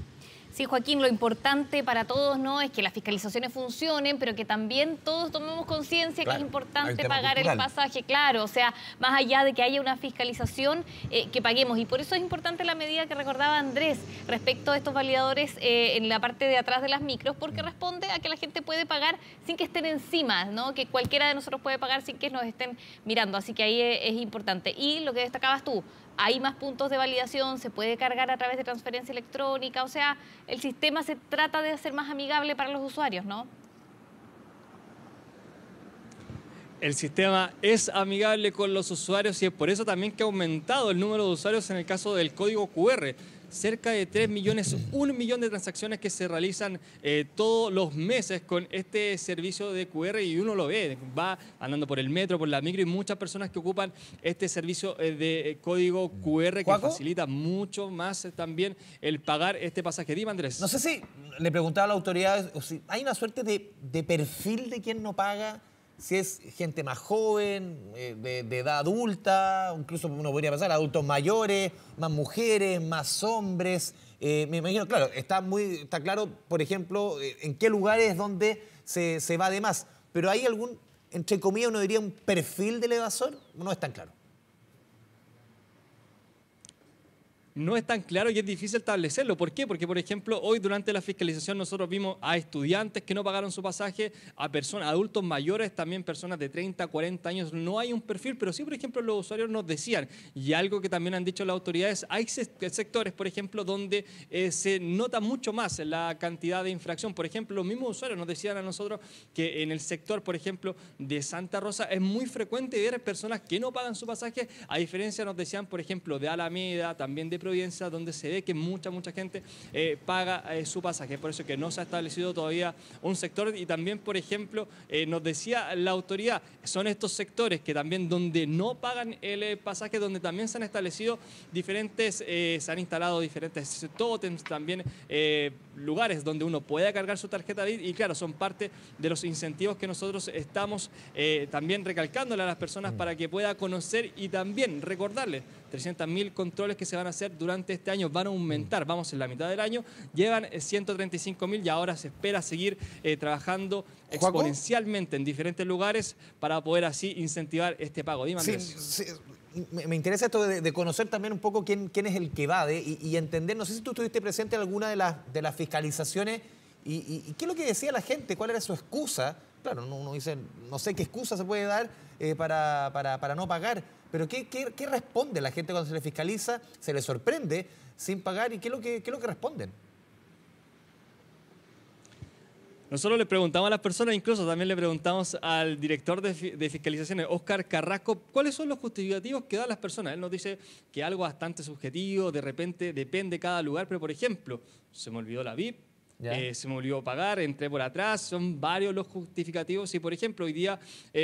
Sí, Joaquín, lo importante para todos, ¿no?, es que las fiscalizaciones funcionen, pero que también todos tomemos conciencia, claro, que es importante pagar el pasaje, claro, o sea, más allá de que haya una fiscalización, que paguemos. Y por eso es importante la medida que recordaba Andrés respecto a estos validadores en la parte de atrás de las micros, porque responde a que la gente puede pagar sin que estén encima, ¿no?, que cualquiera de nosotros puede pagar sin que nos estén mirando, así que ahí es importante. Y lo que destacabas tú, hay más puntos de validación, se puede cargar a través de transferencia electrónica, o sea, el sistema se trata de hacer más amigable para los usuarios, ¿no? El sistema es amigable con los usuarios, y es por eso también que ha aumentado el número de usuarios en el caso del código QR. Cerca de 3 millones, 1 millón de transacciones que se realizan todos los meses con este servicio de QR, y uno lo ve, va andando por el metro, por la micro, y muchas personas que ocupan este servicio de código QR, que facilita mucho más también el pagar este pasaje. Dime, Andrés. No sé si le preguntaba a la autoridad, si hay una suerte de perfil de quien no paga, si es gente más joven, de edad adulta, incluso uno podría pensar adultos mayores, más mujeres, más hombres. Me imagino, claro, está claro, por ejemplo, en qué lugares es donde se va de más. Pero ¿hay algún, entre comillas, uno diría, un perfil del evasor? No es tan claro. No es tan claro y es difícil establecerlo. ¿Por qué? Porque, por ejemplo, hoy durante la fiscalización nosotros vimos a estudiantes que no pagaron su pasaje, a personas, adultos mayores, también personas de 30, 40 años. No hay un perfil, pero sí, por ejemplo, los usuarios nos decían, y algo que también han dicho las autoridades, hay sectores, por ejemplo, donde se nota mucho más la cantidad de infracción. Por ejemplo, los mismos usuarios nos decían a nosotros que en el sector, por ejemplo, de Santa Rosa es muy frecuente ver personas que no pagan su pasaje, a diferencia, nos decían, por ejemplo, de Alameda, también de Providencia, donde se ve que mucha gente paga su pasaje. Por eso que no se ha establecido todavía un sector. Y también, por ejemplo, nos decía la autoridad, son estos sectores que también donde no pagan el pasaje, donde también se han establecido diferentes, se han instalado diferentes tótems, también lugares donde uno pueda cargar su tarjeta VIP, y claro, son parte de los incentivos que nosotros estamos también recalcándole a las personas para que pueda conocer y también recordarles 300.000 controles que se van a hacer durante este año, van a aumentar, vamos en la mitad del año, llevan 135.000 y ahora se espera seguir trabajando exponencialmente en diferentes lugares para poder así incentivar este pago. Dime, Andrés. Sí. Me interesa esto de conocer también un poco quién es el que evade y entender, no sé si tú estuviste presente en alguna de las fiscalizaciones y qué es lo que decía la gente, cuál era su excusa. Claro, uno dice, no sé qué excusa se puede dar para no pagar, pero ¿qué responde la gente cuando se le fiscaliza? ¿Se le sorprende sin pagar? ¿Y qué es lo que responden? Nosotros le preguntamos a las personas, incluso también le preguntamos al director de fiscalizaciones, Óscar Carrasco, cuáles son los justificativos que dan las personas. Él nos dice que algo bastante subjetivo, de repente depende cada lugar, pero por ejemplo, se me olvidó la VIP, se me olvidó pagar, entré por atrás, son varios los justificativos y por ejemplo hoy día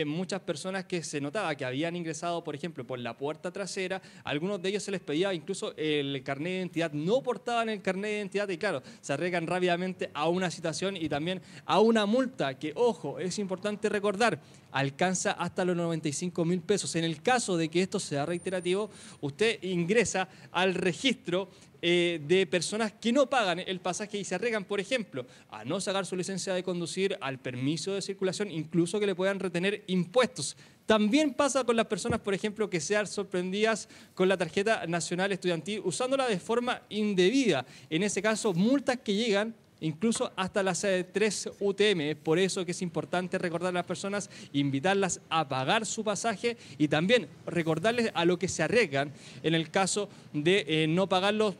muchas personas que se notaba que habían ingresado por ejemplo por la puerta trasera, a algunos de ellos se les pedía incluso el carnet de identidad, no portaban el carnet de identidad y claro, se arriesgan rápidamente a una citación y también a una multa que, ojo, es importante recordar, alcanza hasta los 95.000 pesos. En el caso de que esto sea reiterativo, usted ingresa al registro de personas que no pagan el pasaje y se arriesgan, por ejemplo, a no sacar su licencia de conducir, al permiso de circulación, incluso que le puedan retener impuestos. También pasa con las personas, por ejemplo, que sean sorprendidas con la tarjeta nacional estudiantil usándola de forma indebida. En ese caso, multas que llegan incluso hasta las 3 UTM. Es por eso que es importante recordar a las personas, invitarlas a pagar su pasaje y también recordarles a lo que se arriesgan en el caso de no pagarlos.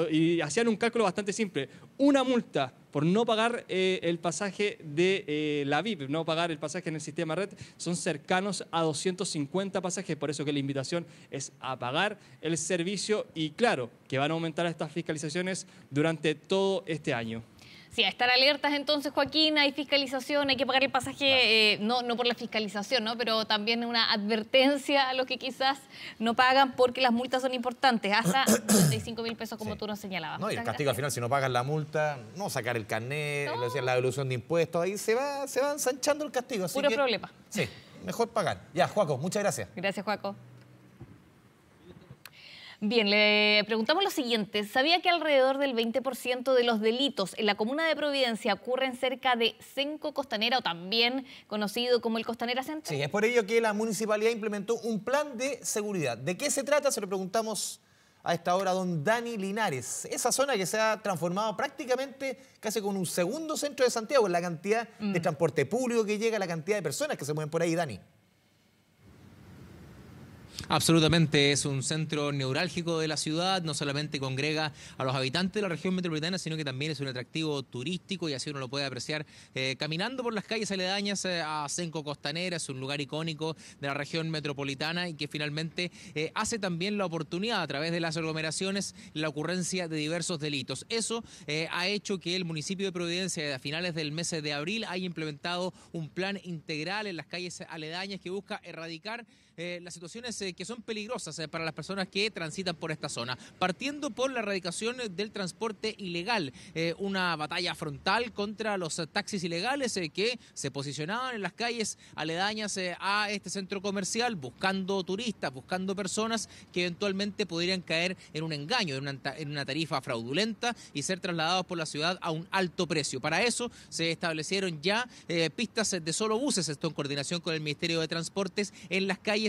Y hacían un cálculo bastante simple. Una multa por no pagar el pasaje de la VIP, no pagar el pasaje en el sistema red, son cercanos a 250 pasajes. Por eso que la invitación es a pagar el servicio y claro, que van a aumentar estas fiscalizaciones durante todo este año. Sí, a estar alertas entonces, Joaquín, hay fiscalización, hay que pagar el pasaje, no por la fiscalización, ¿no? Pero también una advertencia a los que quizás no pagan porque las multas son importantes, hasta 35.000 pesos como tú nos señalabas. No, y el castigo al final, si no pagas la multa, no sacar el carnet, la devolución de impuestos, ahí se va ensanchando el castigo. Así Puro problema. Sí, mejor pagar. Ya, Joaco, muchas gracias. Gracias, Joaco. Bien, le preguntamos lo siguiente. ¿Sabía que alrededor del 20% de los delitos en la comuna de Providencia ocurren cerca de Cenco Costanera o también conocido como el Costanera Center? Sí, es por ello que la municipalidad implementó un plan de seguridad. ¿De qué se trata? Se lo preguntamos a esta hora a don Dani Linares. Esa zona que se ha transformado prácticamente casi con un segundo centro de Santiago en la cantidad de transporte público que llega, la cantidad de personas que se mueven por ahí, Dani. Absolutamente, es un centro neurálgico de la ciudad, no solamente congrega a los habitantes de la región metropolitana, sino que también es un atractivo turístico y así uno lo puede apreciar caminando por las calles aledañas a Cenco Costanera. Es un lugar icónico de la región metropolitana y que finalmente hace también la oportunidad a través de las aglomeraciones la ocurrencia de diversos delitos. Eso ha hecho que el municipio de Providencia a finales del mes de abril haya implementado un plan integral en las calles aledañas que busca erradicar las situaciones que son peligrosas para las personas que transitan por esta zona, partiendo por la erradicación del transporte ilegal, una batalla frontal contra los taxis ilegales que se posicionaban en las calles aledañas a este centro comercial buscando turistas, buscando personas que eventualmente podrían caer en un engaño, en una tarifa fraudulenta y ser trasladados por la ciudad a un alto precio. Para eso se establecieron ya pistas de solo buses, esto en coordinación con el Ministerio de Transportes, en las calles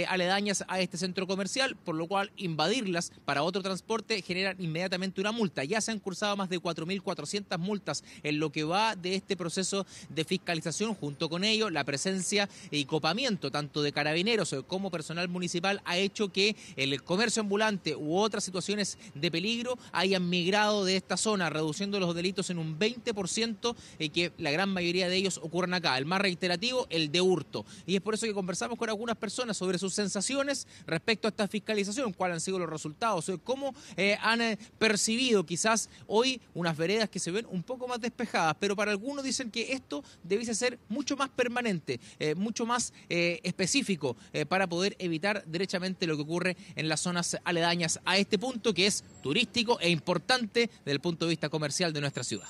aledañas a este centro comercial, por lo cual invadirlas para otro transporte generan inmediatamente una multa. Ya se han cursado más de 4.400 multas en lo que va de este proceso de fiscalización. Junto con ello, la presencia y copamiento tanto de carabineros como personal municipal ha hecho que el comercio ambulante u otras situaciones de peligro hayan migrado de esta zona, reduciendo los delitos en un 20% y que la gran mayoría de ellos ocurren acá. El más reiterativo, el de hurto. Y es por eso que conversamos con algunas personas sobre sus sensaciones respecto a esta fiscalización, cuáles han sido los resultados, cómo han percibido quizás hoy unas veredas que se ven un poco más despejadas, pero para algunos dicen que esto debiese ser mucho más permanente, mucho más específico para poder evitar derechamente lo que ocurre en las zonas aledañas a este punto que es turístico e importante desde el punto de vista comercial de nuestra ciudad.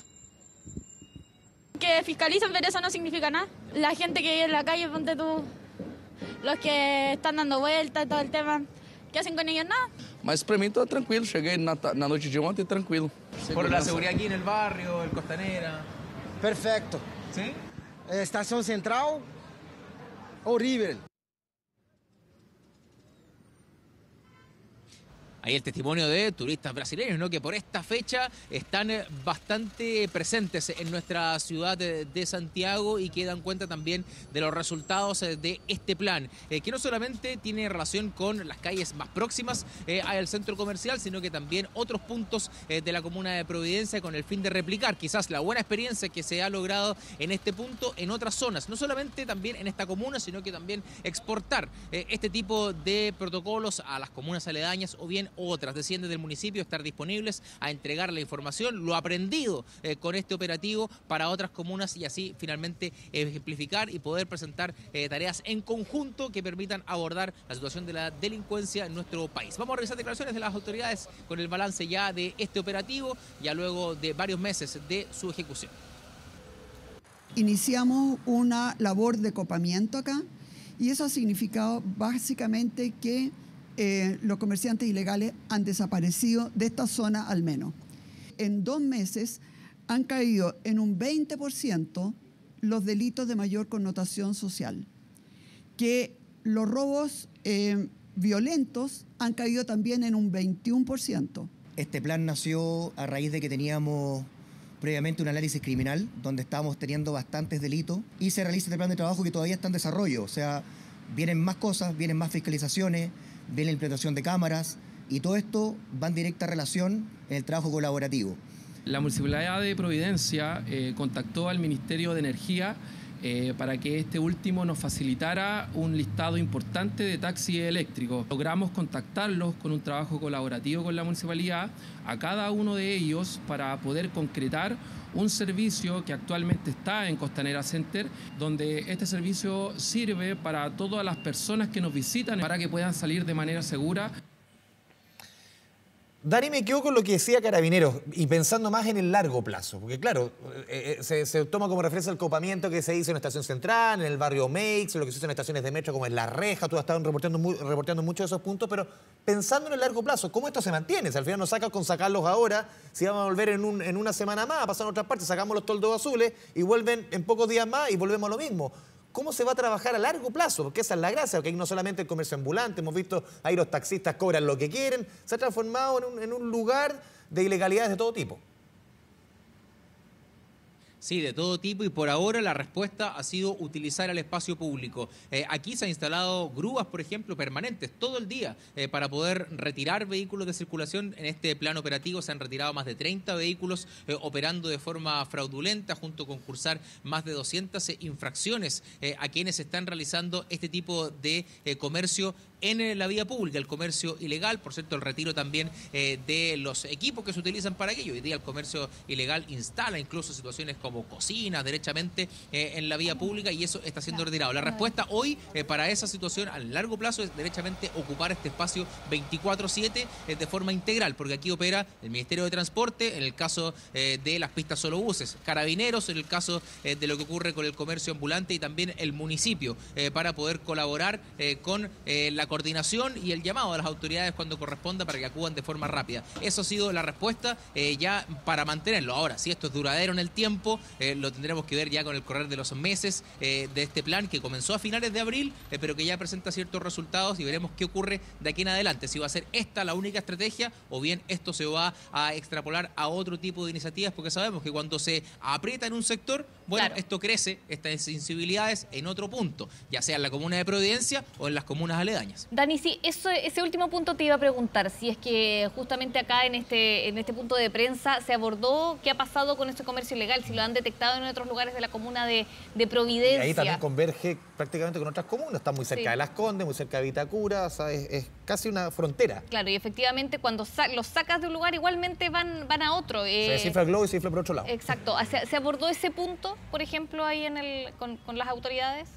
Que fiscalizan, pero eso no significa nada. La gente que vive en la calle, ponte tú, los que están dando vueltas, todo el tema, ¿qué hacen con ellos? Nada. Mas para mí todo tranquilo, llegué na noche de ontem tranquilo. Por la seguridad aquí en el barrio, el Costanera. Perfecto. ¿Sí? Estación Central, horrible. Ahí el testimonio de turistas brasileños, ¿no? Que por esta fecha están bastante presentes en nuestra ciudad de Santiago y que dan cuenta también de los resultados de este plan, que no solamente tiene relación con las calles más próximas al centro comercial, sino que también otros puntos de la comuna de Providencia, con el fin de replicar quizás la buena experiencia que se ha logrado en este punto en otras zonas, no solamente también en esta comuna, sino que también exportar este tipo de protocolos a las comunas aledañas o bien otras. Desciende del municipio, estar disponibles a entregar la información, lo aprendido con este operativo para otras comunas y así finalmente ejemplificar y poder presentar tareas en conjunto que permitan abordar la situación de la delincuencia en nuestro país. Vamos a revisar declaraciones de las autoridades con el balance ya de este operativo, ya luego de varios meses de su ejecución. Iniciamos una labor de copamiento acá y eso ha significado básicamente que los comerciantes ilegales han desaparecido de esta zona al menos. En 2 meses han caído en un 20% los delitos de mayor connotación social, que los robos violentos han caído también en un 21%. Este plan nació a raíz de que teníamos previamente un análisis criminal donde estábamos teniendo bastantes delitos y se realiza este plan de trabajo que todavía está en desarrollo, o sea, vienen más cosas, vienen más fiscalizaciones, viene la implementación de cámaras y todo esto va en directa relación en el trabajo colaborativo. La Municipalidad de Providencia contactó al Ministerio de Energía para que este último nos facilitara un listado importante de taxis eléctricos. Logramos contactarlos con un trabajo colaborativo con la municipalidad, a cada uno de ellos para poder concretar un servicio que actualmente está en Costanera Center, donde este servicio sirve para todas las personas que nos visitan para que puedan salir de manera segura. Dani, me quedo con lo que decía Carabineros y pensando más en el largo plazo, porque claro, se toma como referencia el copamiento que se hizo en la Estación Central, en el barrio Meix, lo que se hizo en estaciones de metro como en La Reja, tú has estado reporteando muchos de esos puntos, pero pensando en el largo plazo, ¿cómo esto se mantiene? Si al final nos saca con sacarlos ahora, si vamos a volver en una semana más, a pasar en otras partes, sacamos los toldos azules y vuelven en pocos días más y volvemos a lo mismo. ¿Cómo se va a trabajar a largo plazo? Porque esa es la gracia, porque ahí no solamente el comercio ambulante, hemos visto ahí los taxistas cobran lo que quieren, se ha transformado en un lugar de ilegalidades de todo tipo. Sí, de todo tipo, y por ahora la respuesta ha sido utilizar el espacio público. Aquí se han instalado grúas, por ejemplo, permanentes, todo el día, para poder retirar vehículos de circulación. En este plan operativo se han retirado más de 30 vehículos operando de forma fraudulenta, junto con cursar más de 200 infracciones a quienes están realizando este tipo de comercio en la vía pública, el comercio ilegal. Por cierto, el retiro también de los equipos que se utilizan para aquello. Hoy día el comercio ilegal instala incluso situaciones como cocinas derechamente en la vía pública y eso está siendo retirado. La respuesta hoy para esa situación a largo plazo es derechamente ocupar este espacio 24/7 de forma integral, porque aquí opera el Ministerio de Transporte en el caso de las pistas solo buses, Carabineros en el caso de lo que ocurre con el comercio ambulante y también el municipio para poder colaborar con la coordinación y el llamado a las autoridades cuando corresponda para que acudan de forma rápida. Eso ha sido la respuesta ya para mantenerlo. Ahora, si esto es duradero en el tiempo, lo tendremos que ver ya con el correr de los meses de este plan que comenzó a finales de abril, pero que ya presenta ciertos resultados y veremos qué ocurre de aquí en adelante. Si va a ser esta la única estrategia o bien esto se va a extrapolar a otro tipo de iniciativas, porque sabemos que cuando se aprieta en un sector, bueno, claro, esto crece, estas sensibilidades en otro punto, ya sea en la comuna de Providencia o en las comunas aledañas. Dani, sí, ese último punto te iba a preguntar, si es que justamente acá en este punto de prensa se abordó qué ha pasado con este comercio ilegal, si lo han detectado en otros lugares de la comuna de Providencia. Y ahí también converge prácticamente con otras comunas, está muy cerca de Las Condes, muy cerca de Vitacura, o sea, es casi una frontera. Claro, y efectivamente cuando los sacas de un lugar igualmente van a otro. Se descifra el globo y se infla por otro lado. Exacto. ¿Se abordó ese punto, por ejemplo, ahí con las autoridades?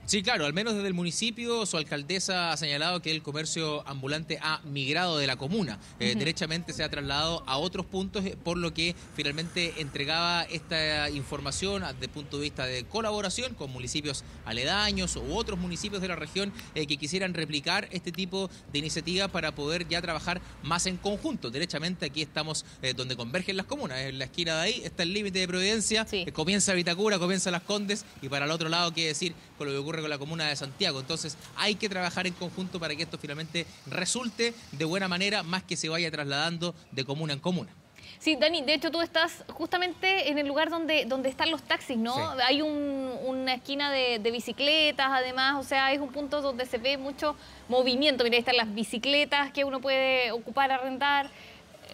Sí, claro, al menos desde el municipio, su alcaldesa ha señalado que el comercio ambulante ha migrado de la comuna. Derechamente se ha trasladado a otros puntos, por lo que finalmente entregaba esta información desde el punto de vista de colaboración con municipios aledaños u otros municipios de la región que quisieran replicar este tipo de iniciativa para poder ya trabajar más en conjunto. Derechamente aquí estamos donde convergen las comunas, en la esquina de ahí está el límite de Providencia, comienza Vitacura, comienza Las Condes y para el otro lado, qué decir, con lo que ocurre ocurre con la comuna de Santiago. Entonces hay que trabajar en conjunto para que esto finalmente resulte de buena manera, más que se vaya trasladando de comuna en comuna. Sí, Dani, de hecho tú estás justamente en el lugar donde están los taxis, ¿no? Sí. Hay una esquina de bicicletas, además, o sea, es un punto donde se ve mucho movimiento. Mira, ahí están las bicicletas que uno puede ocupar, arrendar.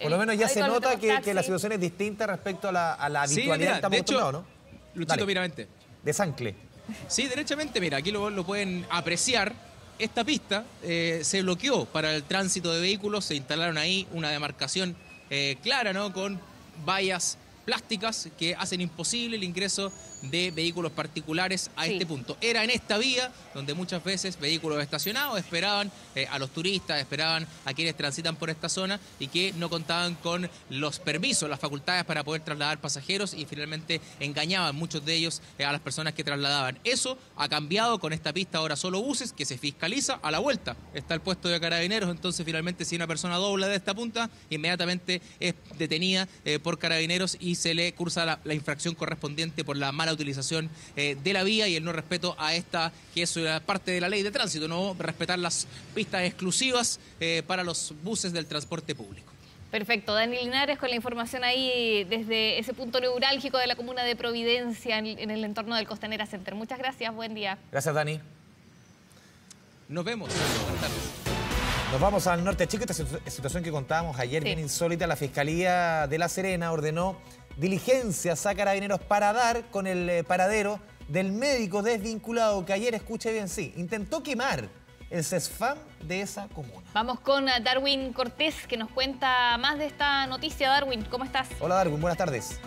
Por lo menos ya se nota que la situación es distinta respecto a la habitualidad que estamos acostumbrados, ¿no? Luchito, mira, vente. De Sancle. Sí, derechamente, mira, aquí lo pueden apreciar. Esta pista se bloqueó para el tránsito de vehículos, se instalaron ahí una demarcación clara, ¿no? Con vallas plásticas que hacen imposible el ingreso de vehículos particulares a este punto. Era en esta vía donde muchas veces vehículos estacionados esperaban a los turistas, esperaban a quienes transitan por esta zona y que no contaban con los permisos, las facultades para poder trasladar pasajeros y finalmente engañaban muchos de ellos a las personas que trasladaban. Eso ha cambiado con esta pista, ahora solo buses, que se fiscaliza a la vuelta. Está el puesto de carabineros, entonces finalmente si una persona dobla de esta punta, inmediatamente es detenida por carabineros y se le cursa la infracción correspondiente por la mala utilización de la vía y el no respeto a esta, que es parte de la ley de tránsito, no respetar las pistas exclusivas para los buses del transporte público. Perfecto, Dani Linares con la información ahí desde ese punto neurálgico de la comuna de Providencia en el entorno del Costanera Center. Muchas gracias, buen día. Gracias, Dani. Nos vemos. Buenas tardes. Nos vamos al norte chico, esta situación que contábamos ayer, bien insólita. La Fiscalía de La Serena ordenó diligencias a carabineros para dar con el paradero del médico desvinculado que ayer, escuche bien, intentó quemar el CESFAM de esa comuna. Vamos con Darwin Cortés, que nos cuenta más de esta noticia. Darwin, ¿cómo estás? Hola, Darwin, buenas tardes.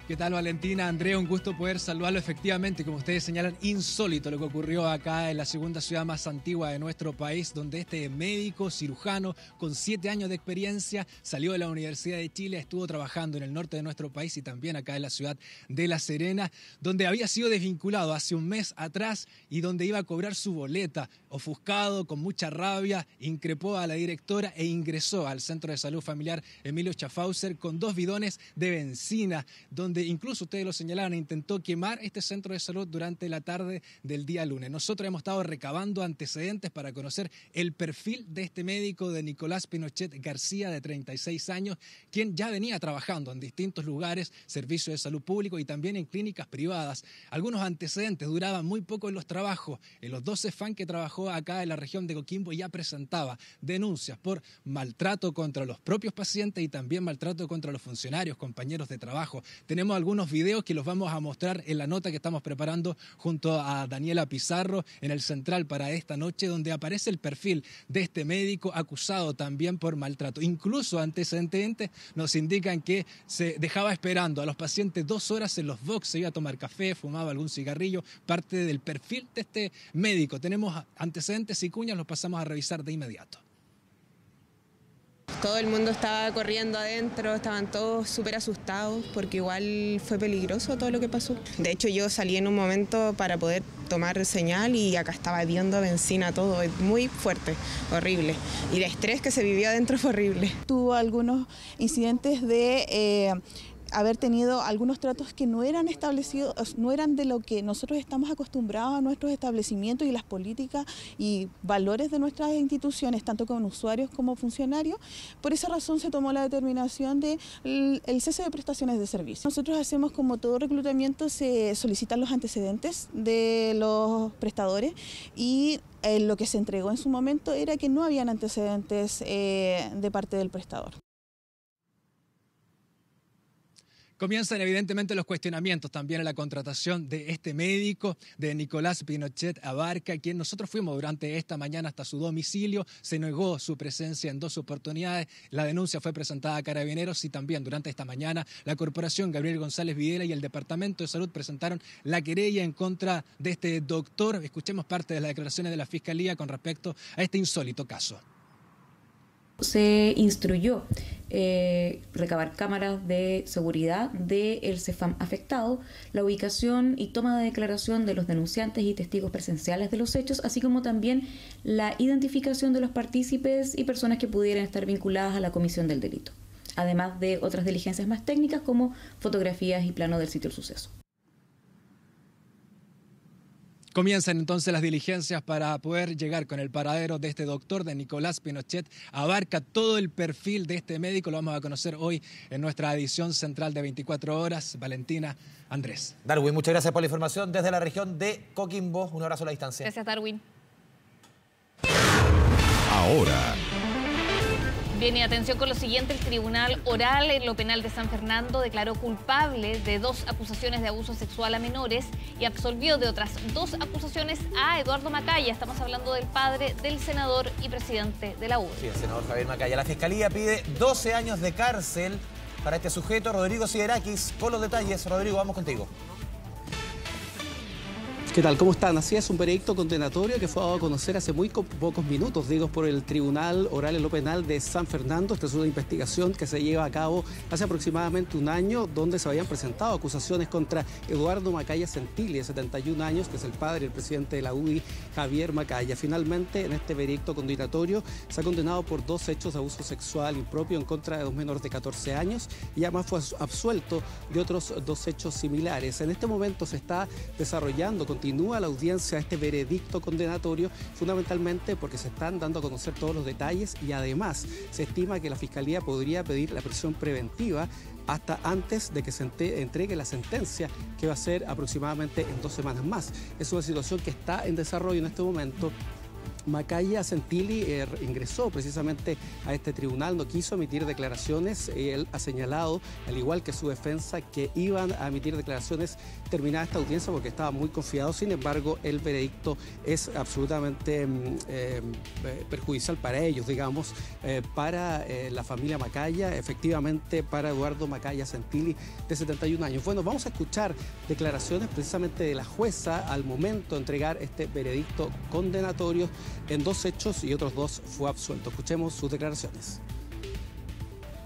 ¿Qué tal, Valentina? Andrea, un gusto poder saludarlo. Efectivamente, como ustedes señalan, insólito lo que ocurrió acá en la segunda ciudad más antigua de nuestro país, donde este médico cirujano con 7 años de experiencia salió de la Universidad de Chile, estuvo trabajando en el norte de nuestro país y también acá en la ciudad de La Serena, donde había sido desvinculado hace un mes atrás y donde iba a cobrar su boleta. Ofuscado, con mucha rabia, increpó a la directora e ingresó al Centro de Salud Familiar Emilio Schaffhauser con 2 bidones de benzina, donde incluso ustedes lo señalaban, intentó quemar este centro de salud durante la tarde del día lunes. Nosotros hemos estado recabando antecedentes para conocer el perfil de este médico, de Nicolás Pinochet García, de 36 años, quien ya venía trabajando en distintos lugares, servicios de salud público y también en clínicas privadas. Algunos antecedentes, duraban muy poco en los trabajos. En los 12 FAN que trabajó acá en la región de Coquimbo ya presentaba denuncias por maltrato contra los propios pacientes y también maltrato contra los funcionarios, compañeros de trabajo. Tenemos algunos videos que los vamos a mostrar en la nota que estamos preparando junto a Daniela Pizarro en el Central para esta noche, donde aparece el perfil de este médico acusado también por maltrato. Incluso antecedentes nos indican que se dejaba esperando a los pacientes 2 horas en los box, se iba a tomar café, fumaba algún cigarrillo, parte del perfil de este médico. Tenemos antecedentes y cuñas, los pasamos a revisar de inmediato. Todo el mundo estaba corriendo adentro, estaban todos súper asustados porque igual fue peligroso todo lo que pasó. De hecho, yo salí en un momento para poder tomar señal y acá estaba hirviendo benzina todo, muy fuerte, horrible. Y el estrés que se vivió adentro fue horrible. Tuvo algunos incidentes de haber tenido algunos tratos que no eran establecidos, no eran de lo que nosotros estamos acostumbrados a nuestros establecimientos y las políticas y valores de nuestras instituciones, tanto como usuarios como funcionarios. Por esa razón se tomó la determinación de el cese de prestaciones de servicio. Nosotros hacemos, como todo reclutamiento, se solicitan los antecedentes de los prestadores y lo que se entregó en su momento era que no habían antecedentes de parte del prestador. Comienzan evidentemente los cuestionamientos también a la contratación de este médico, de Nicolás Pinochet Abarca, quien nosotros fuimos durante esta mañana hasta su domicilio. Se negó su presencia en 2 oportunidades. La denuncia fue presentada a Carabineros y también durante esta mañana la Corporación Gabriel González Videla y el Departamento de Salud presentaron la querella en contra de este doctor. Escuchemos parte de las declaraciones de la Fiscalía con respecto a este insólito caso. Se instruyó recabar cámaras de seguridad del CESFAM afectado, la ubicación y toma de declaración de los denunciantes y testigos presenciales de los hechos, así como también la identificación de los partícipes y personas que pudieran estar vinculadas a la comisión del delito, además de otras diligencias más técnicas como fotografías y planos del sitio del suceso. Comienzan entonces las diligencias para poder llegar con el paradero de este doctor, de Nicolás Pinochet. Abarca todo el perfil de este médico. Lo vamos a conocer hoy en nuestra edición central de 24 horas. Valentina, Andrés. Darwin, muchas gracias por la información desde la región de Coquimbo. Un abrazo a la distancia. Gracias, Darwin. Ahora. Bien, y atención con lo siguiente. El Tribunal Oral en lo Penal de San Fernando declaró culpable de 2 acusaciones de abuso sexual a menores y absolvió de otras 2 acusaciones a Eduardo Macaya. Estamos hablando del padre del senador y presidente de la UDI. Sí, el senador Javier Macaya. La Fiscalía pide 12 años de cárcel para este sujeto, Rodrigo Siderakis. Con los detalles, Rodrigo, vamos contigo. ¿Qué tal? ¿Cómo están? Así es, un veredicto condenatorio que fue dado a conocer hace muy pocos minutos, digo, por el Tribunal Oral en lo Penal de San Fernando. Esta es una investigación que se lleva a cabo hace aproximadamente un año, donde se habían presentado acusaciones contra Eduardo Macaya Centili, de 71 años, que es el padre del presidente de la UDI, Javier Macaya. Finalmente, en este veredicto condenatorio, se ha condenado por 2 hechos de abuso sexual impropio en contra de 2 menores de 14 años y además fue absuelto de otros 2 hechos similares. En este momento se está desarrollando, continúa la audiencia de este veredicto condenatorio, fundamentalmente porque se están dando a conocer todos los detalles y además se estima que la Fiscalía podría pedir la prisión preventiva hasta antes de que se entregue la sentencia, que va a ser aproximadamente en 2 semanas más. Es una situación que está en desarrollo en este momento. Macaya Centili ingresó precisamente a este tribunal, no quiso emitir declaraciones. Él ha señalado, al igual que su defensa, que iban a emitir declaraciones terminada esta audiencia porque estaba muy confiado. Sin embargo, el veredicto es absolutamente perjudicial para ellos, digamos, para la familia Macaya, efectivamente para Eduardo Macaya Centili, de 71 años. Bueno, vamos a escuchar declaraciones precisamente de la jueza al momento de entregar este veredicto condenatorio. En 2 hechos y otros 2 fue absuelto. Escuchemos sus declaraciones.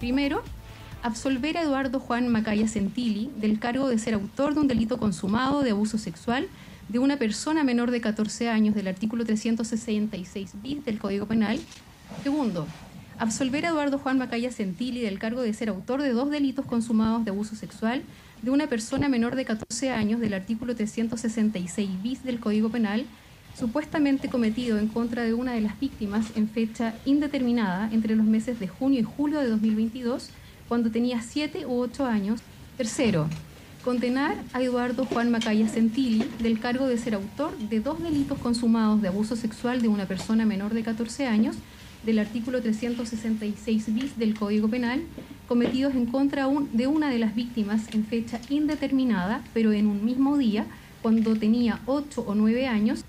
Primero, absolver a Eduardo Juan Macaya Centili del cargo de ser autor de un delito consumado de abuso sexual de una persona menor de 14 años del artículo 366 bis del Código Penal. Segundo, absolver a Eduardo Juan Macaya Centili del cargo de ser autor de 2 delitos consumados de abuso sexual de una persona menor de 14 años del artículo 366 bis del Código Penal, supuestamente cometido en contra de una de las víctimas en fecha indeterminada entre los meses de junio y julio de 2022, cuando tenía 7 u 8 años. Tercero, condenar a Eduardo Juan Macaya Centili del cargo de ser autor de 2 delitos consumados de abuso sexual de una persona menor de 14 años del artículo 366 bis del Código Penal, cometidos en contra de una de las víctimas en fecha indeterminada, pero en un mismo día, cuando tenía 8 o 9 años.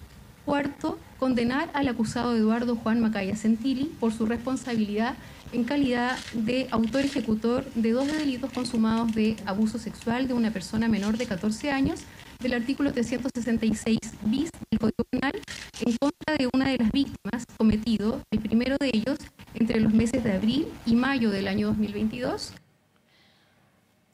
Cuarto, condenar al acusado Eduardo Juan Macaya Centili por su responsabilidad en calidad de autor ejecutor de 2 delitos consumados de abuso sexual de una persona menor de 14 años del artículo 366 bis del Código Penal en contra de una de las víctimas, cometido el primero de ellos entre los meses de abril y mayo del año 2022.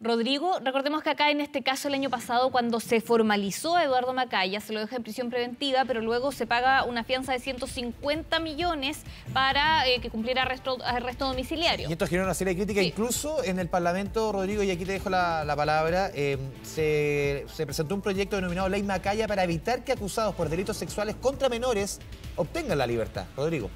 Rodrigo, recordemos que acá en este caso el año pasado, cuando se formalizó a Eduardo Macaya, se lo deja en prisión preventiva, pero luego se paga una fianza de 150 millones para que cumpliera arresto domiciliario. Y esto genera una serie de críticas, sí. Incluso en el Parlamento, Rodrigo, y aquí te dejo la palabra, se presentó un proyecto denominado Ley Macaya para evitar que acusados por delitos sexuales contra menores obtengan la libertad. Rodrigo.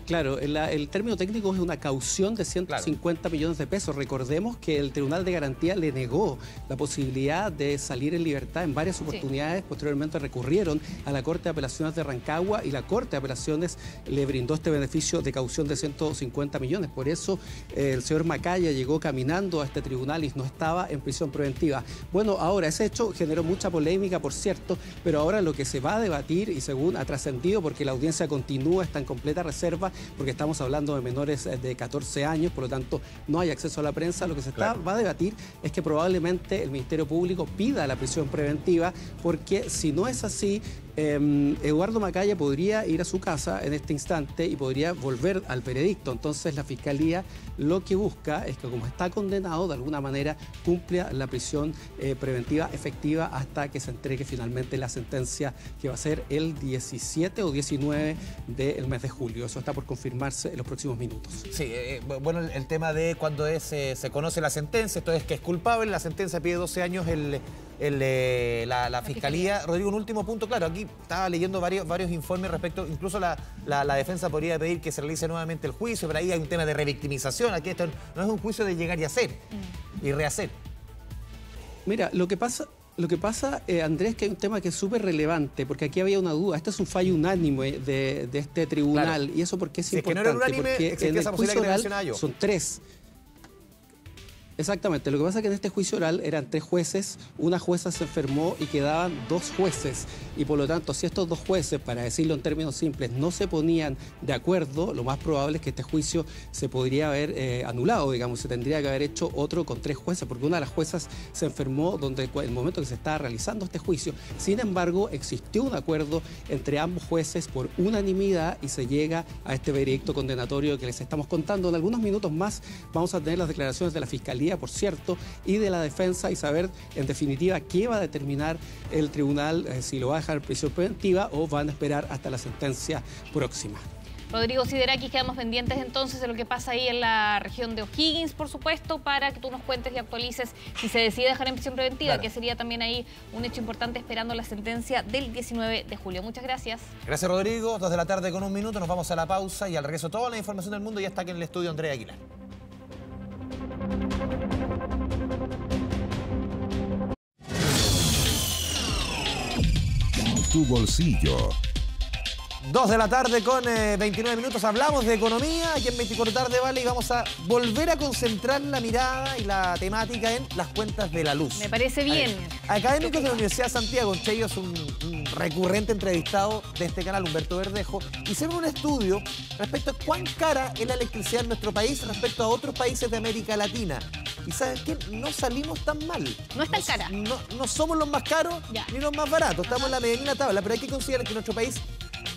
Claro, el término técnico es una caución de 150 millones de pesos. Recordemos que el Tribunal de Garantía le negó la posibilidad de salir en libertad en varias oportunidades. Sí. Posteriormente recurrieron a la Corte de Apelaciones de Rancagua y la Corte de Apelaciones le brindó este beneficio de caución de 150 millones. Por eso el señor Macaya llegó caminando a este tribunal y no estaba en prisión preventiva. Bueno, ahora ese hecho generó mucha polémica, por cierto, pero ahora lo que se va a debatir, y según ha trascendido, porque la audiencia continúa, está en completa reserva, porque estamos hablando de menores de 14 años, por lo tanto no hay acceso a la prensa. Lo que se va a debatir es que probablemente el Ministerio Público pida la prisión preventiva, porque si no es así, Eduardo Macaya podría ir a su casa en este instante y podría volver al veredicto. Entonces la Fiscalía lo que busca es que, como está condenado, de alguna manera cumpla la prisión preventiva efectiva hasta que se entregue finalmente la sentencia, que va a ser el 17 o 19 del mes de julio. Eso está por confirmarse en los próximos minutos. Sí, bueno, el tema de cuando se conoce la sentencia, esto es que es culpable, la sentencia pide 12 años, el la Fiscalía. Rodrigo, un último punto, claro, aquí estaba leyendo varios informes respecto, incluso la defensa podría pedir que se realice nuevamente el juicio, pero ahí hay un tema de revictimización, aquí esto no es un juicio de llegar y hacer, y rehacer. Mira, lo que pasa, Andrés, que hay un tema que es súper relevante, porque aquí había una duda. Este es un fallo unánime de este tribunal. Claro. ¿Y eso por qué es importante? Que no era unánime, porque en el juicio oral son 3. Exactamente. Lo que pasa es que en este juicio oral eran 3 jueces, una jueza se enfermó y quedaban 2 jueces. Y por lo tanto, si estos 2 jueces, para decirlo en términos simples, no se ponían de acuerdo, lo más probable es que este juicio se podría haber anulado, digamos, se tendría que haber hecho otro con 3 jueces, porque una de las juezas se enfermó en el momento que se estaba realizando este juicio. Sin embargo, existió un acuerdo entre ambos jueces por unanimidad y se llega a este veredicto condenatorio que les estamos contando. En algunos minutos más vamos a tener las declaraciones de la Fiscalía, por cierto, y de la defensa, y saber en definitiva qué va a determinar el tribunal, si lo va a dejar en prisión preventiva o van a esperar hasta la sentencia próxima. Rodrigo Siderakis, quedamos pendientes entonces de lo que pasa ahí en la región de O'Higgins, por supuesto, para que tú nos cuentes y actualices si se decide dejar en prisión preventiva, claro, que sería también ahí un hecho importante esperando la sentencia del 19 de julio. Muchas gracias. Gracias, Rodrigo. 2 de la tarde con 1 minuto, nos vamos a la pausa y al regreso toda la información del mundo ya está aquí en el estudio Andrea Aguilar. Tu bolsillo. 2 de la tarde con 29 minutos. Hablamos de economía aquí en 24 tarde, ¿vale? Y vamos a volver a concentrar la mirada y la temática en las cuentas de la luz. Me parece bien. Académicos de la Universidad de Santiago, entre ellos un recurrente entrevistado de este canal, Humberto Verdejo, hicieron un estudio respecto a cuán cara es la electricidad en nuestro país respecto a otros países de América Latina. Y ¿sabes qué? No salimos tan mal. No es tan cara. No somos los más caros ni los más baratos. Estamos en la medianina tabla, pero hay que considerar que nuestro país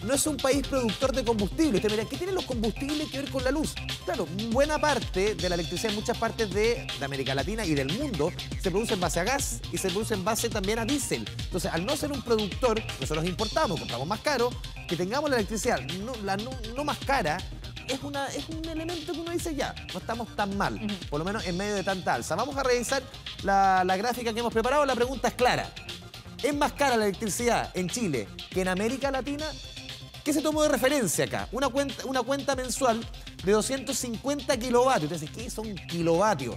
no es un país productor de combustible. Usted mira, ¿qué tienen los combustibles que ver con la luz? Claro, buena parte de la electricidad en muchas partes de América Latina y del mundo se produce en base a gas y se produce en base también a diésel. Entonces, al no ser un productor, nosotros importamos, compramos más caro, que tengamos la electricidad no más cara, es un elemento que uno dice ya, no estamos tan mal, por lo menos en medio de tanta alza. Vamos a revisar la gráfica que hemos preparado. La pregunta es clara. ¿Es más cara la electricidad en Chile que en América Latina? ¿Qué se tomó de referencia acá? Una cuenta mensual de 250 kilovatios. Entonces, ¿qué son kilovatios?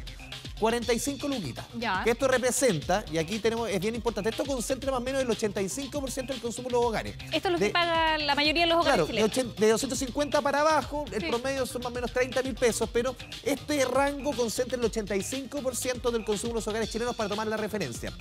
45 luquitas. Ya. Que esto representa, y aquí tenemos, es bien importante, esto concentra más o menos el 85% del consumo de los hogares. Esto es lo que paga la mayoría de los hogares chilenos. De 250 para abajo, el promedio son más o menos 30.000 pesos, pero este rango concentra el 85% del consumo de los hogares chilenos para tomar la referencia.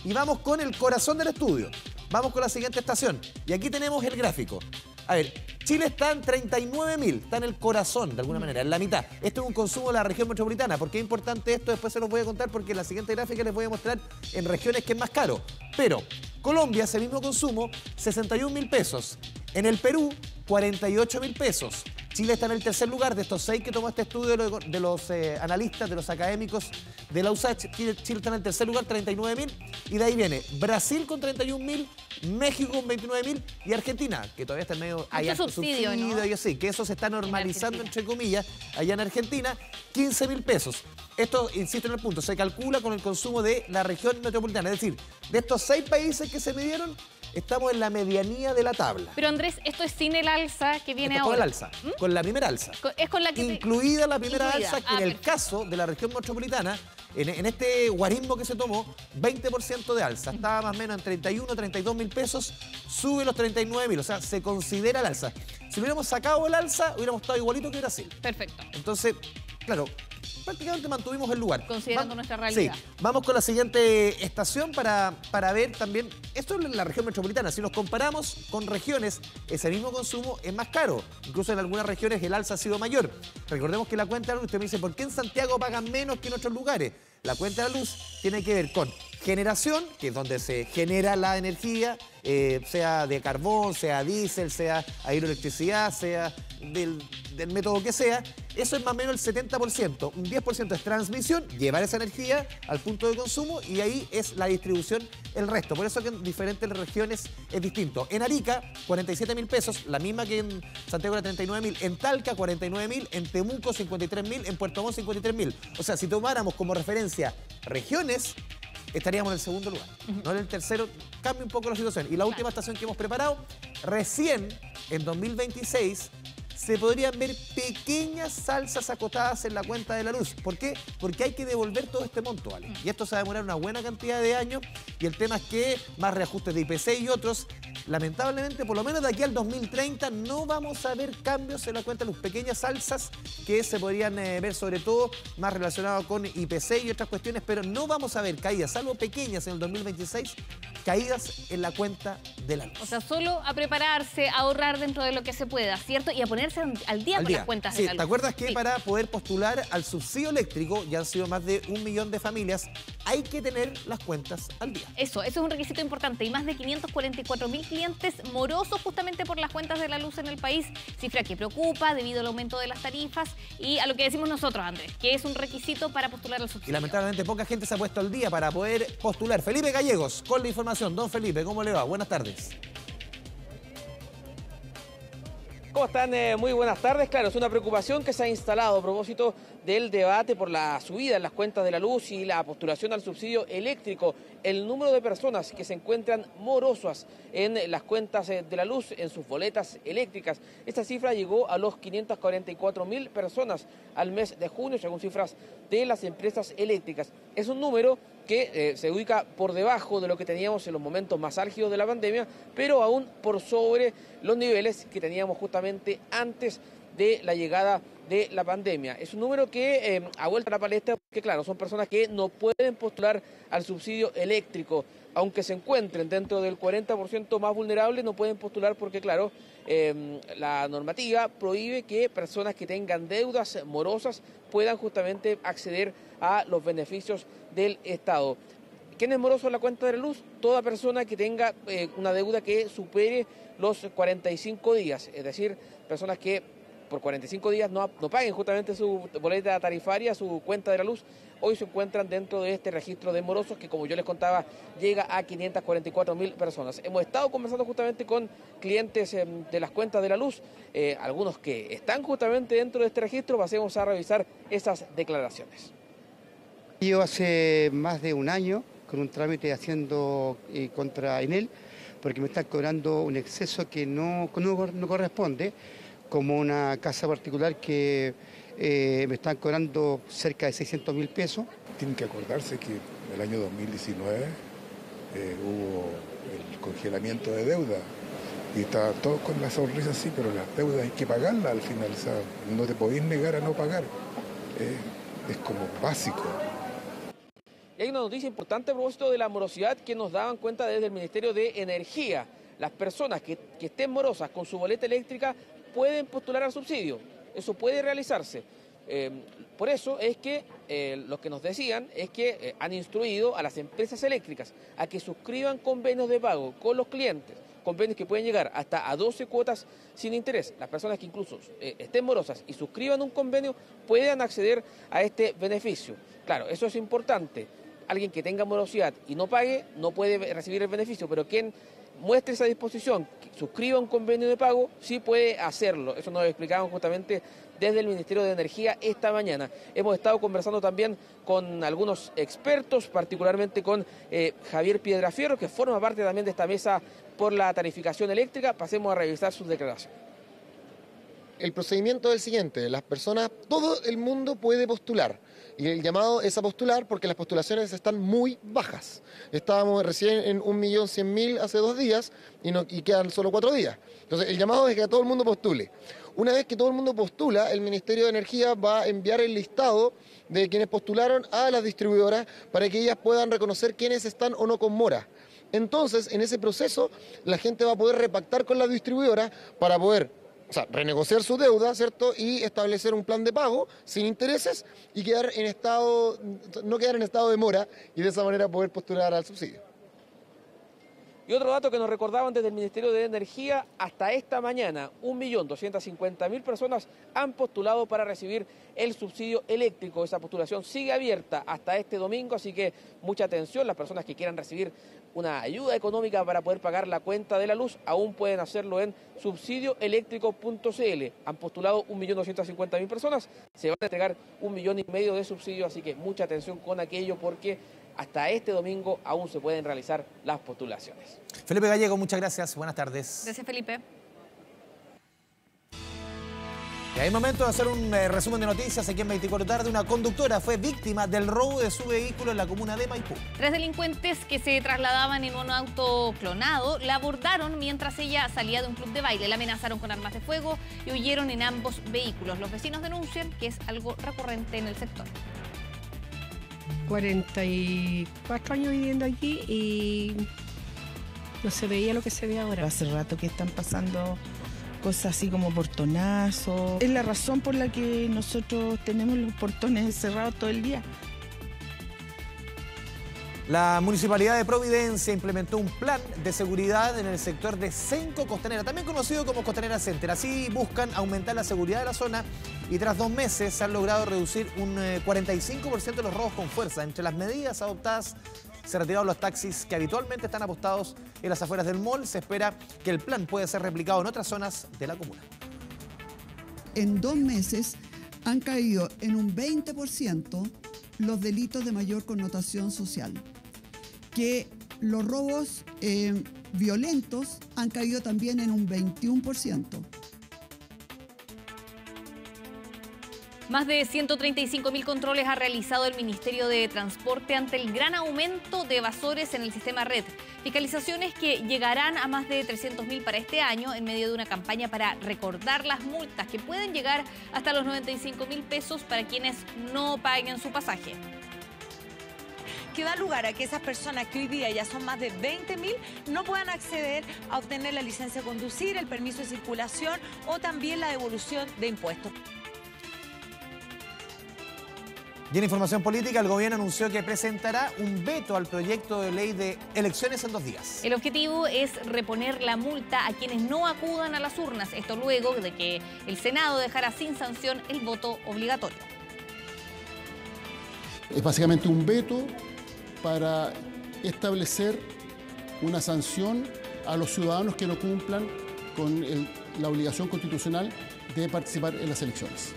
Y vamos con el corazón del estudio. Vamos con la siguiente estación. Y aquí tenemos el gráfico. A ver, Chile está en 39.000, está en el corazón de alguna manera, en la mitad. Esto es un consumo de la región metropolitana. ¿Por qué es importante esto? Después se los voy a contar porque en la siguiente gráfica les voy a mostrar en regiones que es más caro. Pero Colombia, ese mismo consumo, 61.000 pesos. En el Perú, 48.000 pesos. Chile está en el tercer lugar de estos 6 que tomó este estudio de los analistas, de los académicos de la USACH. Chile está en el tercer lugar, 39.000. Y de ahí viene Brasil con 31.000, México con 29.000 y Argentina, que todavía está en medio... Hay subsidio, ¿no? Y sí, que eso se está normalizando, entre comillas, allá en Argentina, 15.000 pesos. Esto, insisto en el punto, se calcula con el consumo de la región metropolitana. Es decir, de estos 6 países que se midieron, estamos en la medianía de la tabla. Pero Andrés, esto es sin el alza que viene ahora. Con el alza, con la primera alza. Es con la que incluida la primera alza, que en el caso de la región metropolitana, en este guarismo que se tomó, 20% de alza. Estaba más o menos en 31, 32.000 pesos, sube los 39.000, o sea, se considera el alza. Si hubiéramos sacado el alza, hubiéramos estado igualito que Brasil. Perfecto. Entonces, claro, prácticamente mantuvimos el lugar. Considerando nuestra realidad. Sí, vamos con la siguiente estación para ver también, esto es la región metropolitana, si nos comparamos con regiones, ese mismo consumo es más caro, incluso en algunas regiones el alza ha sido mayor. Recordemos que la cuenta de la luz, usted me dice, ¿por qué en Santiago pagan menos que en otros lugares? La cuenta de la luz tiene que ver con generación, que es donde se genera la energía, sea de carbón, sea diésel, sea hidroelectricidad, sea del método que sea. Eso es más o menos el 70%. Un 10% es transmisión, llevar esa energía al punto de consumo, y ahí es la distribución el resto. Por eso que en diferentes regiones es distinto. En Arica, 47.000 pesos, la misma que en Santiago era 39.000. En Talca, 49.000. En Temuco, 53.000. En Puerto Montt, 53.000. O sea, si tomáramos como referencia regiones, estaríamos en el segundo lugar, no en el tercero. Cambia un poco la situación. Y la última estación que hemos preparado, recién en 2026, se podrían ver pequeñas salsas acotadas en la cuenta de la luz. ¿Por qué? Porque hay que devolver todo este monto, ¿vale? Y esto se va a demorar una buena cantidad de años, y el tema es que más reajustes de IPC y otros, lamentablemente, por lo menos de aquí al 2030, no vamos a ver cambios en la cuenta de luz. Pequeñas salsas que se podrían ver, sobre todo más relacionado con IPC y otras cuestiones, pero no vamos a ver caídas, salvo pequeñas en el 2026, caídas en la cuenta de la luz. O sea, solo a prepararse, a ahorrar dentro de lo que se pueda, ¿cierto? Y a ponerse al día con las cuentas de la luz. ¿Te acuerdas que para poder postular al subsidio eléctrico, ya han sido más de 1 millón de familias, hay que tener las cuentas al día? Eso es un requisito importante, y más de 544.000 clientes morosos justamente por las cuentas de la luz en el país, cifra que preocupa debido al aumento de las tarifas y a lo que decimos nosotros, Andrés, que es un requisito para postular al subsidio. Y lamentablemente poca gente se ha puesto al día para poder postular. Felipe Gallegos, con la información. Don Felipe, ¿cómo le va? Buenas tardes. ¿Cómo están? Muy buenas tardes. Claro, es una preocupación que se ha instalado a propósito del debate por la subida en las cuentas de la luz y la postulación al subsidio eléctrico. El número de personas que se encuentran morosas en las cuentas de la luz, en sus boletas eléctricas. Esta cifra llegó a los 544.000 personas al mes de junio, según cifras de las empresas eléctricas. Es un número que se ubica por debajo de lo que teníamos en los momentos más álgidos de la pandemia, pero aún por sobre los niveles que teníamos justamente antes de la llegada de la pandemia. Es un número que ha vuelto a la palestra porque, claro, son personas que no pueden postular al subsidio eléctrico. Aunque se encuentren dentro del 40% más vulnerable, no pueden postular porque, claro, la normativa prohíbe que personas que tengan deudas morosas puedan justamente acceder a los beneficios del Estado. ¿Quién es moroso en la cuenta de la luz? Toda persona que tenga una deuda que supere los 45 días, es decir, personas que por 45 días no paguen justamente su boleta tarifaria, su cuenta de la luz, hoy se encuentran dentro de este registro de morosos que, como yo les contaba, llega a 544.000 personas. Hemos estado conversando justamente con clientes de las cuentas de la luz, algunos que están justamente dentro de este registro. Pasemos a revisar esas declaraciones. Yo hace más de un año con un trámite haciendo contra Enel, porque me están cobrando un exceso que no corresponde, como una casa particular que me están cobrando cerca de 600.000 pesos. Tienen que acordarse que el año 2019 hubo el congelamiento de deuda y está todo con la sonrisa así, pero las deudas hay que pagarlas al final, o sea, no te podés negar a no pagar, es como básico. Y hay una noticia importante a propósito de la morosidad que nos daban cuenta desde el Ministerio de Energía. Las personas que estén morosas con su boleta eléctrica pueden postular al subsidio. Eso puede realizarse. Por eso es que lo que nos decían es que han instruido a las empresas eléctricas a que suscriban convenios de pago con los clientes, convenios que pueden llegar hasta a 12 cuotas sin interés. Las personas que incluso estén morosas y suscriban un convenio puedan acceder a este beneficio. Claro, eso es importante. Alguien que tenga morosidad y no pague no puede recibir el beneficio, pero quien muestre esa disposición, que suscriba un convenio de pago, sí puede hacerlo. Eso nos lo explicaban justamente desde el Ministerio de Energía esta mañana. Hemos estado conversando también con algunos expertos, particularmente con Javier Piedrafiero, que forma parte también de esta mesa por la tarificación eléctrica. Pasemos a revisar sus declaraciones. El procedimiento es el siguiente: las personas, todo el mundo puede postular. Y el llamado es a postular porque las postulaciones están muy bajas. Estábamos recién en 1.100.000 hace 2 días y quedan solo 4 días. Entonces el llamado es que todo el mundo postule. Una vez que todo el mundo postula, el Ministerio de Energía va a enviar el listado de quienes postularon a las distribuidoras para que ellas puedan reconocer quiénes están o no con mora. Entonces, en ese proceso, la gente va a poder repactar con las distribuidoras para poder renegociar su deuda, ¿cierto? Y establecer un plan de pago sin intereses y no quedar en estado de mora y de esa manera poder postular al subsidio. Y otro dato que nos recordaban desde el Ministerio de Energía, hasta esta mañana 1.250.000 personas han postulado para recibir el subsidio eléctrico. Esa postulación sigue abierta hasta este domingo, así que mucha atención. Las personas que quieran recibir una ayuda económica para poder pagar la cuenta de la luz aún pueden hacerlo en subsidioeléctrico.cl. Han postulado 1.250.000 personas, se van a entregar 1,5 millones de subsidios, así que mucha atención con aquello porque hasta este domingo aún se pueden realizar las postulaciones. Felipe Gallego, muchas gracias. Buenas tardes. Gracias, Felipe. Y hay momento de hacer un resumen de noticias aquí en 24 tarde. Una conductora fue víctima del robo de su vehículo en la comuna de Maipú. 3 delincuentes que se trasladaban en un auto clonado la abordaron mientras ella salía de un club de baile. La amenazaron con armas de fuego y huyeron en ambos vehículos. Los vecinos denuncian que es algo recurrente en el sector. 44 años viviendo aquí y no se veía lo que se ve ahora. Hace rato que están pasando cosas así como portonazos. Es la razón por la que nosotros tenemos los portones cerrados todo el día. La Municipalidad de Providencia implementó un plan de seguridad en el sector de Cenco Costanera, también conocido como Costanera Center. Así buscan aumentar la seguridad de la zona y tras 2 meses se han logrado reducir un 45% de los robos con fuerza. Entre las medidas adoptadas se retiraron los taxis que habitualmente están apostados en las afueras del mall. Se espera que el plan pueda ser replicado en otras zonas de la comuna. En 2 meses han caído en un 20% los delitos de mayor connotación social. Que los robos violentos han caído también en un 21%. Más de 135.000 controles ha realizado el Ministerio de Transporte ante el gran aumento de evasores en el sistema red. Fiscalizaciones que llegarán a más de 300.000 para este año en medio de una campaña para recordar las multas que pueden llegar hasta los 95.000 pesos para quienes no paguen su pasaje. Que da lugar a que esas personas que hoy día ya son más de 20.000 no puedan acceder a obtener la licencia de conducir, el permiso de circulación o también la devolución de impuestos. Y en información política, el gobierno anunció que presentará un veto al proyecto de ley de elecciones en 2 días. El objetivo es reponer la multa a quienes no acudan a las urnas. Esto luego de que el Senado dejara sin sanción el voto obligatorio. Es básicamente un veto para establecer una sanción a los ciudadanos que no cumplan con la obligación constitucional de participar en las elecciones.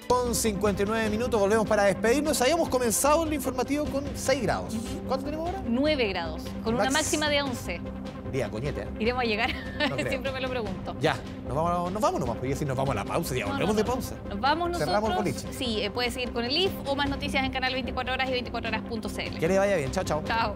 Con 59 minutos volvemos para despedirnos. Habíamos comenzado el informativo con 6 grados. ¿Cuánto tenemos ahora? 9 grados, con una máxima de 11. Día, coñete. ¿Iremos a llegar? No Siempre me lo pregunto. Ya, nos vamos nomás, porque si nos vamos a la pausa, ya volvemos de pausa. Nos vamos nosotros. Cerramos el boliche. Sí, puedes seguir con el IF o más noticias en Canal 24 Horas y 24horas.cl. Que le vaya bien. Chao, chao. Chao.